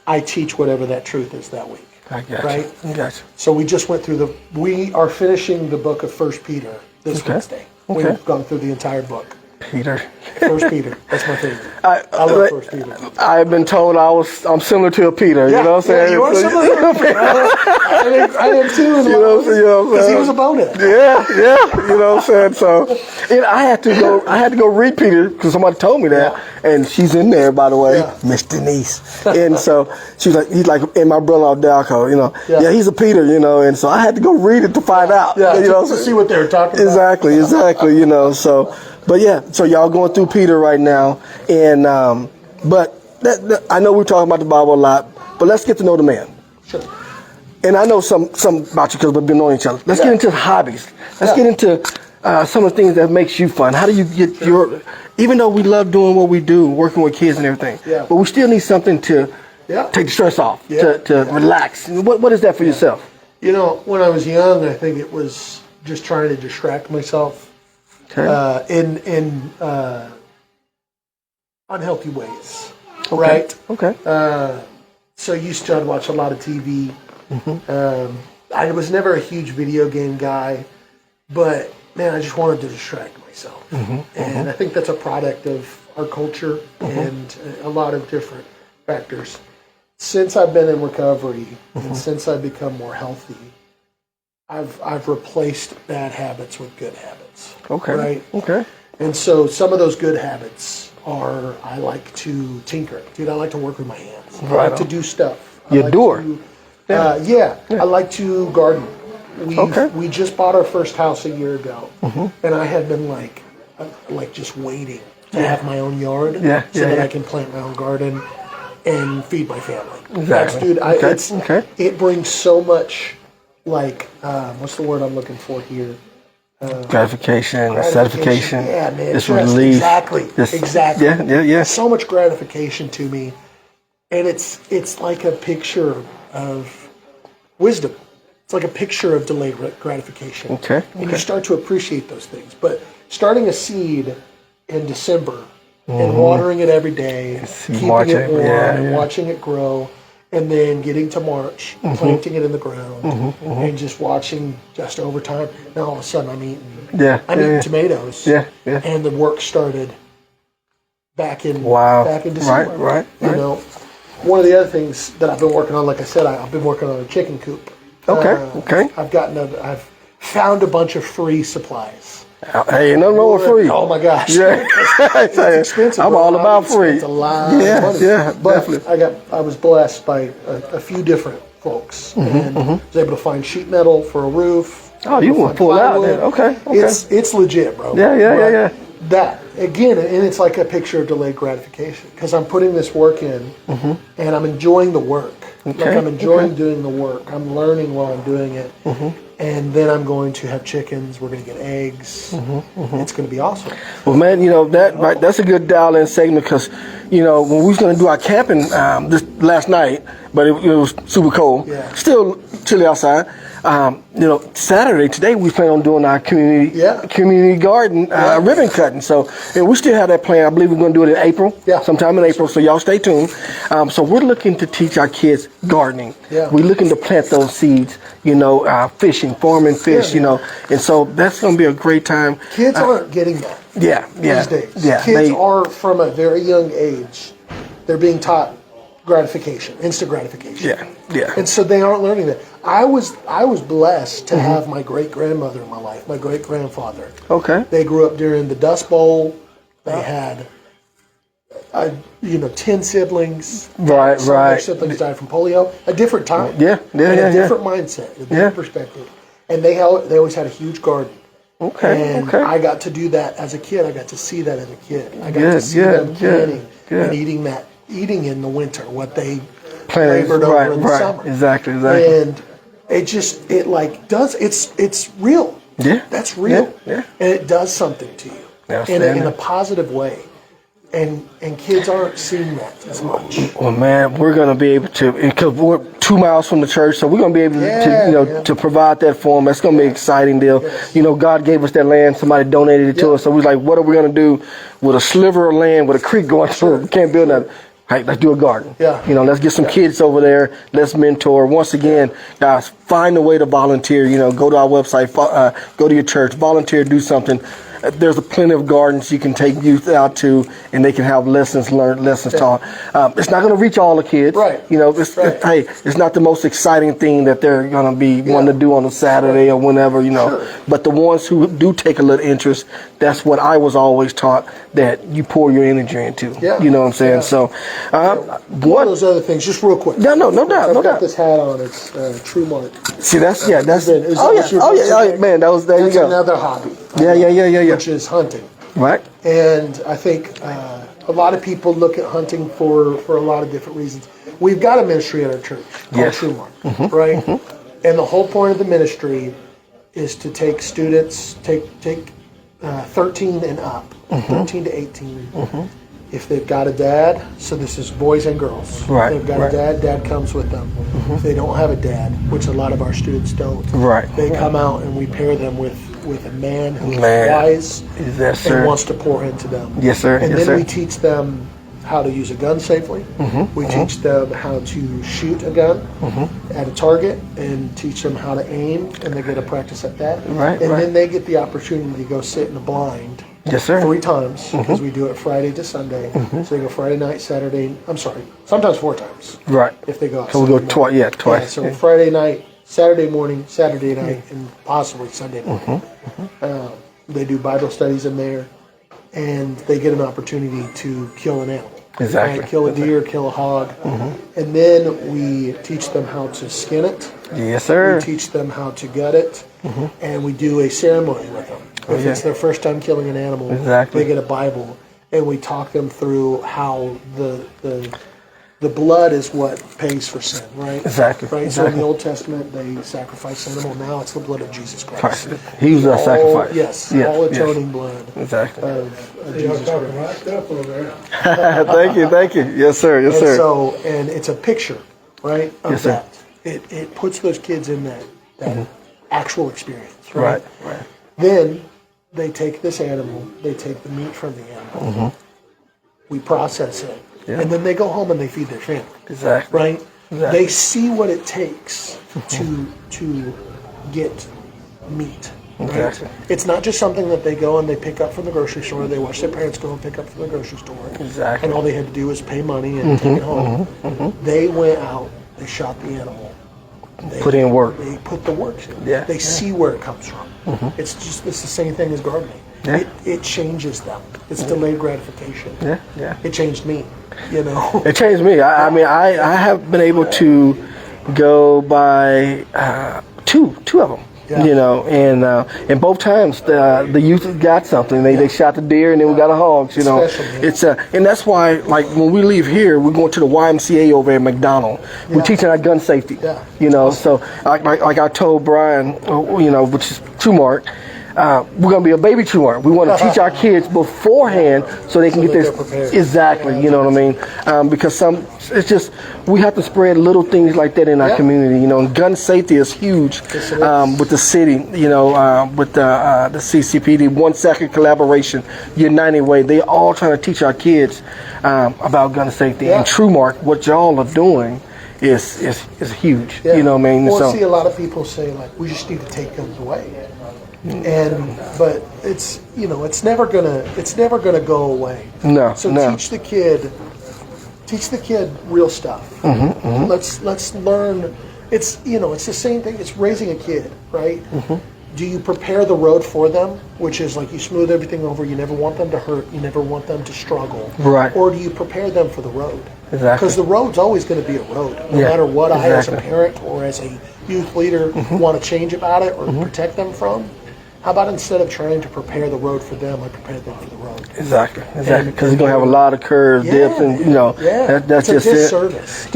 I teach whatever that truth is that week. I got right? you. I got you. So we just went through we are finishing the book of 1 Peter this Wednesday. We've gone through the entire book. Peter. 1 Peter. That's my favorite. I love 1 Peter. I've been told I'm similar to a Peter. You know what I'm saying? You are similar to a Peter. I am too. You know what I'm saying? Because he was a bonehead. Yeah. You know what I'm saying? So, I had to go read Peter because somebody told me that, and she's in there, by the way, Miss Denise. And so she's like, and my brother Dalco, he's a Peter, and so I had to go read it to find out. To see what they were talking about. Exactly. So. But so y'all going through Peter right now, and but I know we're talking about the Bible a lot, but let's get to know the man. Sure. And I know some about you because we've been knowing each other. Let's get into hobbies. Let's get into some of the things that makes you fun. How do you get your? Even though we love doing what we do, working with kids and everything, but we still need something to take the stress off, to relax. What is that for yourself? When I was young, I think it was just trying to distract myself. In unhealthy ways, right? Okay. So I used to watch a lot of TV. I was never a huge video game guy, but man, I just wanted to distract myself. And I think that's a product of our culture and a lot of different factors. Since I've been in recovery and since I've become more healthy, I've replaced bad habits with good habits. Okay. Right? Okay. And so some of those good habits are I like to tinker. Dude, I like to work with my hands. I like to do stuff. You're a doer. I like to garden. Okay. We just bought our first house a year ago, and I had been like just waiting to have my own yard so that I can plant my own garden and feed my family. Exactly. That's, dude, it brings so much, like, what's the word I'm looking for here? Gratification, satisfaction. Yeah, man. It's relief. Exactly. Exactly. Yeah. So much gratification to me, and it's like a picture of wisdom. It's like a picture of delayed gratification. Okay. And you start to appreciate those things. But starting a seed in December and watering it every day, keeping it warm and watching it grow, and then getting to March, planting it in the ground, and just watching just over time. Now all of a sudden I'm eating tomatoes. And the work started back in December. Right. You know, one of the other things that I've been working on, like I said, I've been working on a chicken coop. Okay. I've found a bunch of free supplies. Hey, nothing wrong with free. Oh my gosh. Yeah. It's expensive. I'm all about free. It's a lot of money. But definitely. I was blessed by a few different folks and was able to find sheet metal for a roof. Oh, you want to pull out then? Okay. It's legit, bro. Yeah. That again, and it's like a picture of delayed gratification because I'm putting this work in and I'm enjoying the work. Like I'm enjoying doing the work. I'm learning while I'm doing it. And then I'm going to have chickens. We're going to get eggs. It's going to be awesome. Well, man, you know, that's a good dial-in segment because, you know, when we was going to do our camping this last night, but it was super cold, still chilly outside. You know, today we plan on doing our community garden ribbon cutting. So, and we still have that plan. I believe we're going to do it in April, sometime in April. So y'all stay tuned. So we're looking to teach our kids gardening. We're looking to plant those seeds. You know, fishing, farming fish. You know, and so that's going to be a great time. Kids aren't getting that. These days. Kids are from a very young age. They're being taught gratification, instant gratification. And so they aren't learning that. I was blessed to have my great grandmother in my life, my great grandfather. Okay. They grew up during the Dust Bowl. They had 10 siblings. Right. Some of their siblings died from polio. A different time. A different mindset, a different perspective. And they always had a huge garden. And I got to do that as a kid. I got to see that as a kid. I got to see them planting and eating in the winter what they labored over in the summer. Exactly. And it's real. That's real. And it does something to you in a positive way. And kids aren't seeing that as much. Well, man, we're going to be able to, because we're 2 miles from the church, so we're going to be able to, to provide that for them. That's going to be an exciting deal. You know, God gave us that land. Somebody donated it to us. So we're like, what are we going to do with a sliver of land with a creek going through it? We can't build nothing. Hey, let's do a garden. You know, let's get some kids over there. Let's mentor. Once again, guys, find a way to volunteer. You know, go to our website, go to your church, volunteer, do something. There's a plenty of gardens you can take youth out to, and they can have lessons learned, lessons taught. It's not going to reach all the kids. You know, it's not the most exciting thing that they're going to be wanting to do on a Saturday or whenever, you know. But the ones who do take a little interest, that's what I was always taught, that you pour your energy into. You know what I'm saying? So, one of those other things, just real quick. No doubt. I've got this hat on. It's True Mark. See, that's man. That was there. That's you go. Another hobby. Which is hunting. Right. And I think a lot of people look at hunting for a lot of different reasons. We've got a ministry at our church called True Mark, right? And the whole point of the ministry is to take students, take 13 and up, 13 to 18. If they've got a dad, so this is boys and girls. If they've got a dad comes with them. If they don't have a dad, which a lot of our students don't, they come out and we pair them with a man who's wise and wants to pour into them. And then we teach them how to use a gun safely. We teach them how to shoot a gun at a target and teach them how to aim, and they get to practice at that. Then they get the opportunity to go sit in the blind. Yes, sir. 3 times, because we do it Friday to Sunday. So they go Friday night, Saturday. I'm sorry, sometimes 4 times. Right. If they go out. So we go twice. Yeah, twice. Yeah, so Friday night, Saturday morning, Saturday night, and possibly Sunday morning. They do Bible studies in there, and they get an opportunity to kill an animal. Exactly. Kill a deer, kill a hog. And then we teach them how to skin it. Yes, sir. We teach them how to gut it. And we do a ceremony with them. If it's their first time killing an animal, they get a Bible. And we talk them through how the blood is what pays for sin, right? Exactly. Right. Exactly. So in the Old Testament, they sacrificed animal. Now it's the blood of Jesus Christ. He was our sacrifice. Yes. All atoning blood. Exactly. Of Jesus Christ. Thank you. Yes, sir. Yes, sir. So, and it's a picture, right? Of that. It puts those kids in that actual experience, right? Right. Then they take this animal. They take the meat from the animal. We process it. And then they go home and they feed their family. Exactly. Right? Exactly. They see what it takes to get meat. Right? Exactly. It's not just something that they go and they pick up from the grocery store. They watch their parents go and pick up from the grocery store. Exactly. And all they had to do was pay money and take it home. They went out, they shot the animal. They put in work. They put the work in. They see where it comes from. It's the same thing as gardening. It changes them. It's delayed gratification. It changed me. It changed me. I mean, I have been able to go by two of them. And both times the youth got something. They shot the deer, and then we got a hog. It's and that's why, like, when we leave here, we're going to the YMCA over at McDonald. We're teaching our gun safety. So like I told Brian, which is True Mark. We're going to be a baby true mark. We want to teach our kids beforehand so they can get this. Exactly, you know what I mean? Because it's just, we have to spread little things like that in our community. And gun safety is huge with the city, with the CCPD, 1 Second Collaboration, United Way. They all trying to teach our kids about gun safety. And True Mark, what y'all are doing is huge. You know what I mean? Well, see, a lot of people say, like, we just need to take guns away. But it's it's never gonna go away. So teach the kid real stuff. Let's learn. It's it's the same thing. It's raising a kid, right? Do you prepare the road for them, which is like you smooth everything over? You never want them to hurt. You never want them to struggle. Right. Or do you prepare them for the road? Exactly. Because the road's always going to be a road, no matter what I, as a parent or as a youth leader, want to change about it or protect them from. How about instead of trying to prepare the road for them, I prepare them for the road? Exactly. Because it's going to have a lot of curves, dips, and that's it's just a disservice.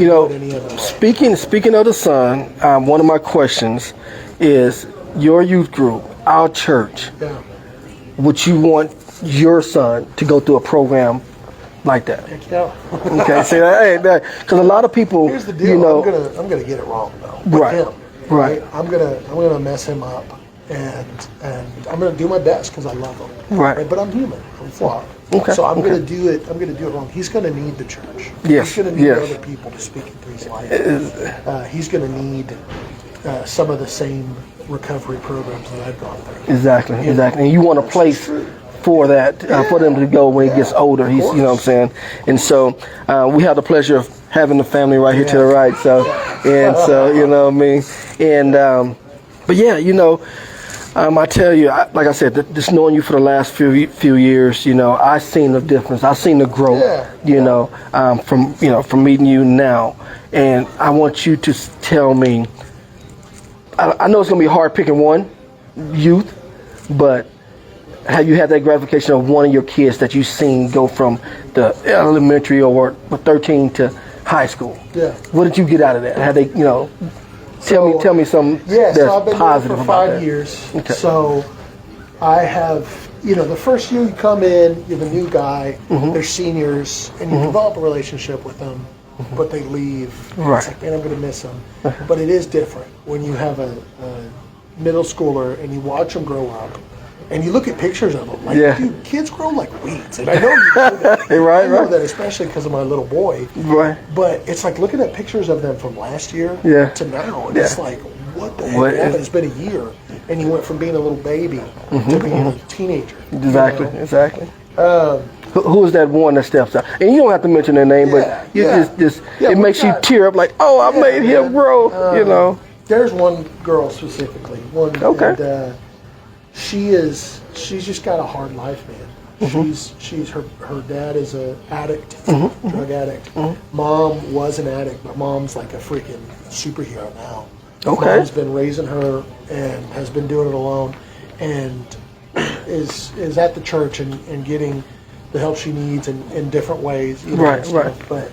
Speaking of the son, one of my questions is your youth group, our church. Would you want your son to go through a program like that? Heck yeah. Okay. See, because a lot of people. Here's the deal. I'm gonna get it wrong though. With him. Right. I'm gonna mess him up. And I'm going to do my best because I love him. Right. But I'm human. I'm flawed. So I'm going to do it. I'm going to do it wrong. He's going to need the church. Yes. He's going to need other people to speak into his life. He's going to need some of the same recovery programs that I've gone through. Exactly. And you want a place for that, for them to go when he gets older. He's, you know what I'm saying? And so we have the pleasure of having the family right here to the right. So you know what I mean? And but I tell you, like I said, just knowing you for the last few years, I've seen the difference. I've seen the growth, from meeting you now. And I want you to tell me, I know it's going to be hard picking one youth, but have you had that gratification of one of your kids that you've seen go from the elementary or 13 to high school? Yeah. What did you get out of that? Have they, Tell me some that's so I've been positive there for about 5 years. Okay. So I have, the first year you come in, you have a new guy, they're seniors, and you develop a relationship with them, but they leave. Right. It's like, man, I'm going to miss them. But it is different when you have a middle schooler and you watch them grow up And you look at pictures of them, like, Yeah. dude, kids grow like weeds. And I know you know that. Right, I know right. that, especially because of my little boy. Right. But it's like looking at pictures of them from last year Yeah. to now. And Yeah. it's like, what the heck What happened? is- It's been a year. And you went from being a little baby to being a teenager. you Exactly. know? Exactly. Who is that one that steps out? And you don't have to mention their name, Yeah, but you yeah. just Yeah, it we makes you got- tear up like, oh, I made him man. grow, you know. There's one girl specifically. One. Okay. And, she's just got a hard life, man. She's her dad is a addict, drug addict. Mom was an addict, but mom's like a freaking superhero now. Okay. Mom's been raising her and has been doing it alone, and is at the church and getting the help she needs in different ways. You know, Right, and stuff. right. But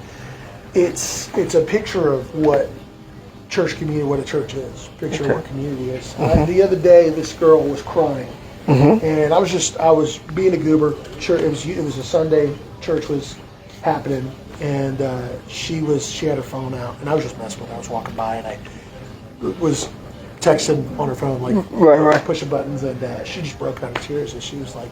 it's a picture of what church community, what a church is. Picture of what community is. The other day, this girl was crying, and I was being a goober. Church, it was a Sunday. Church was happening, and she had her phone out, and I was just messing with her. I was walking by, and I was texting on her phone, like Right. pushing buttons, and she just broke out in tears, and she was like,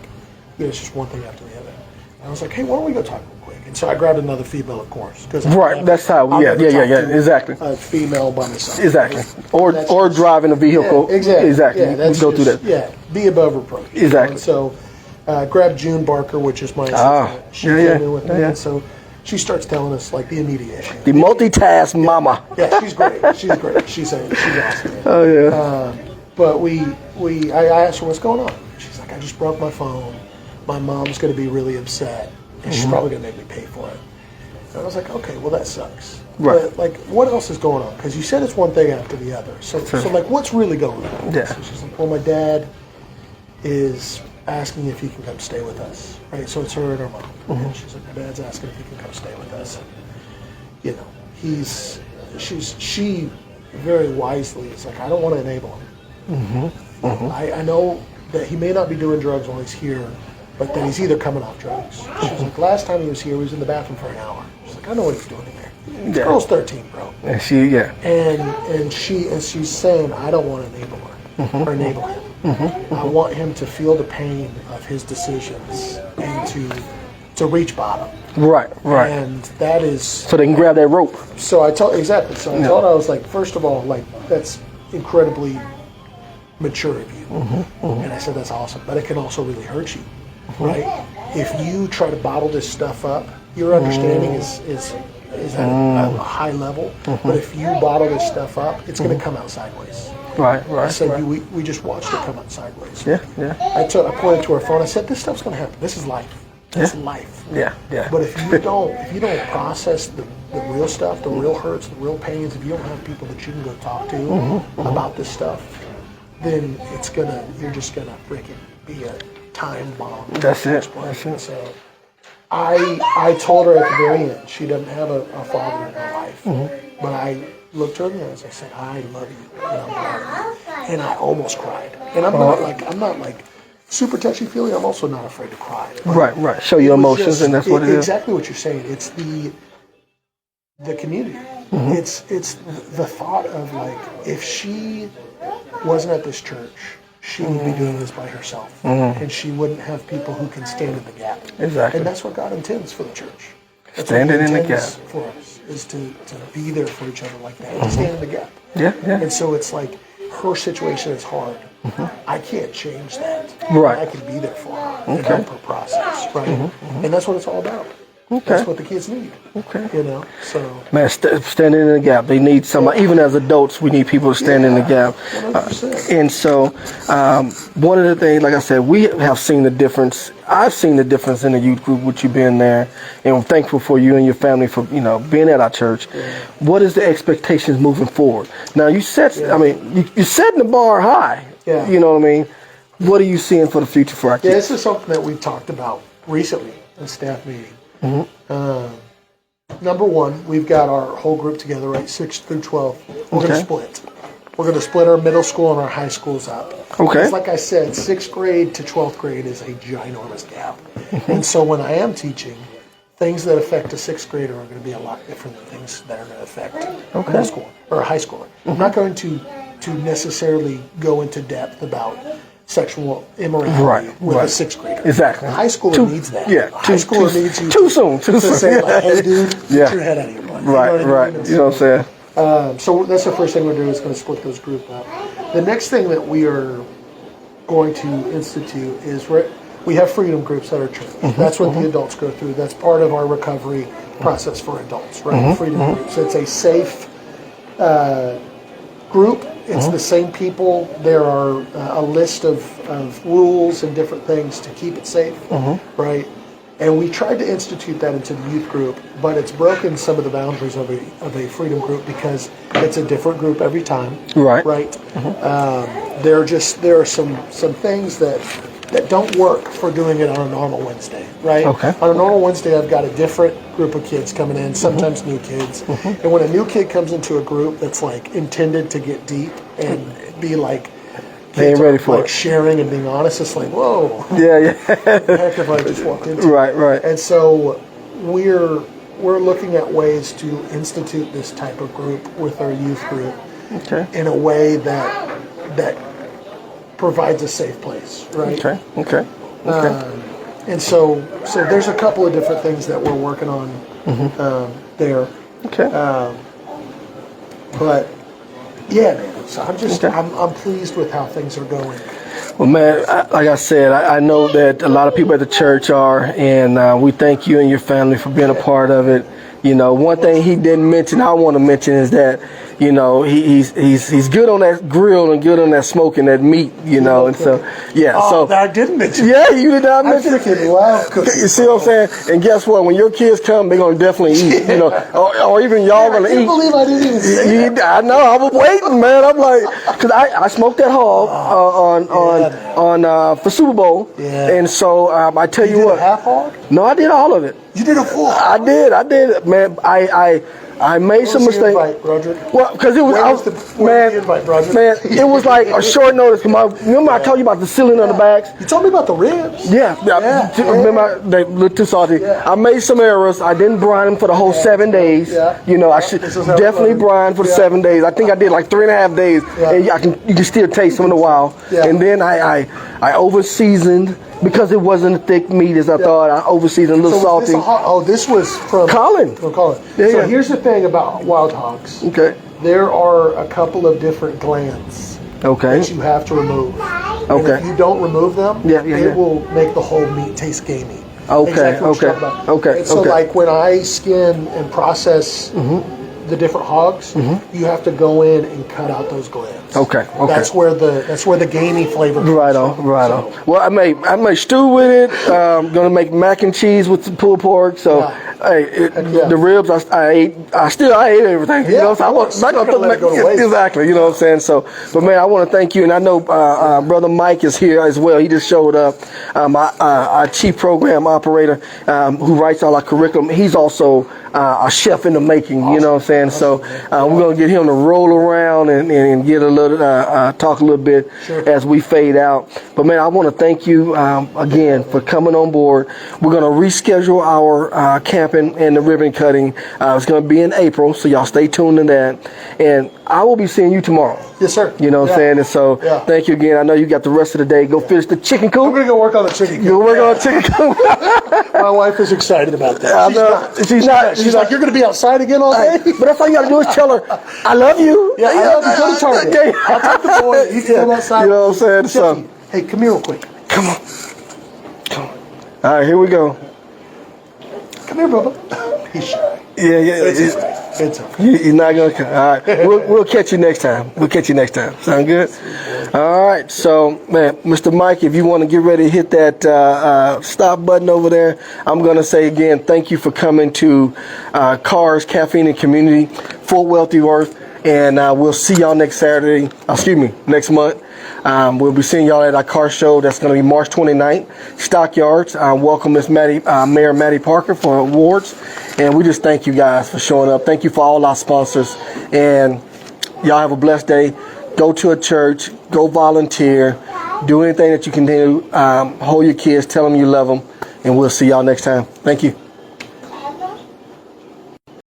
it's just one thing after the other. And I was like, hey, why don't we go talk real quick? And so I grabbed another female, of course. Right, that's how, I'll yeah, never talk to exactly. A female by myself. Exactly. That's Or just- driving a vehicle. Yeah, exactly. Exactly. Yeah, that's we go through just- that. Yeah, be above reproach. Exactly. And so grabbed June Barker, which is my assistant. She yeah, came yeah, in with me, yeah. and so she starts telling us like the immediate issue. The multitask mama. Yeah, she's great. She's great. She's awesome. Man. Oh yeah. But I asked her what's going on. She's like, I just broke my phone. My mom's going to be really upset, and she's probably going to make me pay for it. And I was like, okay, well that sucks. Right. But like, what else is going on? Because you said it's one thing after the other. So like, what's really going on? Yeah. So she's like, well, my dad is asking if he can come stay with us. Right. So it's her and her mom. And she's like, my dad's asking if he can come stay with us. And, you know, she very wisely is like, I don't want to enable him. I know that he may not be doing drugs while he's here, but that he's either coming off drugs. She's like, last time he was here, he was in the bathroom for an hour. She's like, I know what he's doing in there. This Yeah. girl's 13, bro. And she, yeah. And she's saying, I don't want to enable her or enable him. I want him to feel the pain of his decisions and to reach bottom. Right. And that is So they can grab that rope. So I told her, I was like, first of all, like, that's incredibly mature of you. And I said, that's awesome, but it can also really hurt you, right? If you try to bottle this stuff up, your understanding is at a high level, but if you bottle this stuff up, it's going to come out sideways. Right. I said, we just watched it come out sideways. Yeah. I pointed to her phone. I said, this stuff's going to happen. This is life. That's life. Yeah. But if you don't process the real stuff, the real hurts, the real pains, if you don't have people that you can go talk to about this stuff, then you're just gonna freaking be a time bomb. That's it. So I told her at the very end, she doesn't have a father in her life, but I looked her in the eyes. I said, I love you, and I'm proud of you. And I almost cried. And I'm not like super touchy feely. I'm also not afraid to cry. Right. Show your emotions, and that's what it is. Exactly what you're saying. It's the community. It's the thought of like, if she wasn't at this church, she would be doing this by herself, and she wouldn't have people who can stand in the gap. Exactly. And that's what God intends for the church. That's Standing what He in the intends gap. for us is to be there for each other like that, to stand in the gap. Yeah. And so it's like, her situation is hard. I can't change that. Right. I can be there for her and help her process, right? And that's what it's all about. That's what the kids need. You know, so. Man, standing in the gap. They need somebody. Even as adults, we need people to stand in the gap. 100%. And so, one of the things, like I said, we have seen the difference. I've seen the difference in the youth group with you being there, and I'm thankful for you and your family for being at our church. What is the expectations moving forward? Now, you said, you're setting the bar high. Yeah. You know what I mean? What are you seeing for the future for our kids? Yeah, this is something that we've talked about recently in staff meeting. Number one, we've got our whole group together, right? 6 through 12. We're going to split. We're going to split our middle school and our high schools up. Okay. Because like I said, 6th grade to 12th grade is a ginormous gap. And so when I am teaching, things that affect a 6th grader are going to be a lot different than things that are going to affect a middle school or a high schooler. I'm not going to necessarily go into depth about sexual immorality with a sixth grader. Exactly. A high schooler needs that. Yeah. High schooler needs you too soon. to say, like, hey, dude, get your head out of your butt. Right. You know what I'm saying? So that's the first thing we're doing is going to split those group up. The next thing that we are going to institute is we have freedom groups at our church. That's what the adults go through. That's part of our recovery process for adults, right? Freedom groups. It's a safe group. It's the same people. There are a list of rules and different things to keep it safe, right? And we tried to institute that into the youth group, but it's broken some of the boundaries of a freedom group because it's a different group every time. Right. There are some things that don't work for doing it on a normal Wednesday, right? Okay. On a normal Wednesday, I've got a different group of kids coming in, sometimes new kids. And when a new kid comes into a group that's like intended to get deep and be like, they ain't ready for it. Sharing and being honest, it's like, whoa. Yeah. Heck if I just walked into it. Right. And so we're looking at ways to institute this type of group with our youth group in a way that provides a safe place, right? Okay. And so there's a couple of different things that we're working on there. Okay. But yeah, man. So I'm pleased with how things are going. Well, man, like I said, I know that a lot of people at the church are, and we thank you and your family for being a part of it. You know, one thing he didn't mention, I want to mention, is that, you know, he's good on that grill and good on that smoking that meat, you know, and so, yeah. Oh, so I didn't mention. Yeah, you did not mention. I freaking love cooking. You see what I'm saying? And guess what? When your kids come, they're going to definitely eat, you know, or even y'all going to eat. I can't believe I didn't even say that. I know, I was waiting, man. I'm like, because I smoked that hog for Super Bowl. Yeah. And so I tell you what. You did a half hog? No, I did all of it. You did a full? I did, man. I made some mistakes. Well, because it was, it was like a short notice. Remember I told you about the sealing of the bags? You told me about the ribs. Yeah. Remember, they looked too salty. I made some errors. I didn't brine them for the whole 7 days. You know, I should definitely brine for the 7 days. I think I did like 3.5 days, and you can still taste them in a while. And then I over seasoned. Because it wasn't a thick meat as I thought, I over-seasoned, a little salty. This was from Colin. So here's the thing about wild hogs. Okay. There are a couple of different glands that you have to remove. And if you don't remove them, it will make the whole meat taste gamey. And so like when I skin and process the different hogs, you have to go in and cut out those glands. That's where the gamey flavor comes from. Right on. Well, I made stew with it. Gonna make mac and cheese with some pulled pork. So the ribs I ate. I ate everything. You know, so I was not gonna let it go to waste. Exactly. You know what I'm saying? So, but man, I want to thank you, and I know brother Mike is here as well. He just showed up. Our chief program operator who writes all our curriculum. He's also a chef in the making. You know what I'm saying? So we're gonna get him to roll around and get a little talk a little bit as we fade out. But man, I want to thank you again for coming on board. We're gonna reschedule our camping and the ribbon cutting. It's gonna be in April, so y'all stay tuned to that. And I will be seeing you tomorrow. Yes, sir. You know what I'm saying? And so thank you again. I know you got the rest of the day. Go finish the chicken coop. I'm gonna go work on the chicken coop. Go work on the chicken coop. My wife is excited about that. She's like, you're gonna be outside again all day? But that's all you gotta do is tell her, I love you. Yeah, I love you. Go to Target. I'll take the boy. You can come outside. You know what I'm saying? So, hey, come here real quick. Come on. All right, here we go. Come here, Bubba. He's shy. It's okay. He's not gonna come. All right, we'll catch you next time. Sound good? All right. So, man, Mr. Mike, if you want to get ready to hit that stop button over there, I'm gonna say again, thank you for coming to Cars, Caffeine, and Community, Fort Wealthy Worth, and we'll see y'all next month. We'll be seeing y'all at our car show. That's going to be March 29th. Stockyards. Welcome Miss Mayor Maddie Parker for awards. And we just thank you guys for showing up. Thank you for all our sponsors. And y'all have a blessed day. Go to a church. Go volunteer. Do anything that you can do. Hold your kids. Tell them you love them. And we'll see y'all next time. Thank you.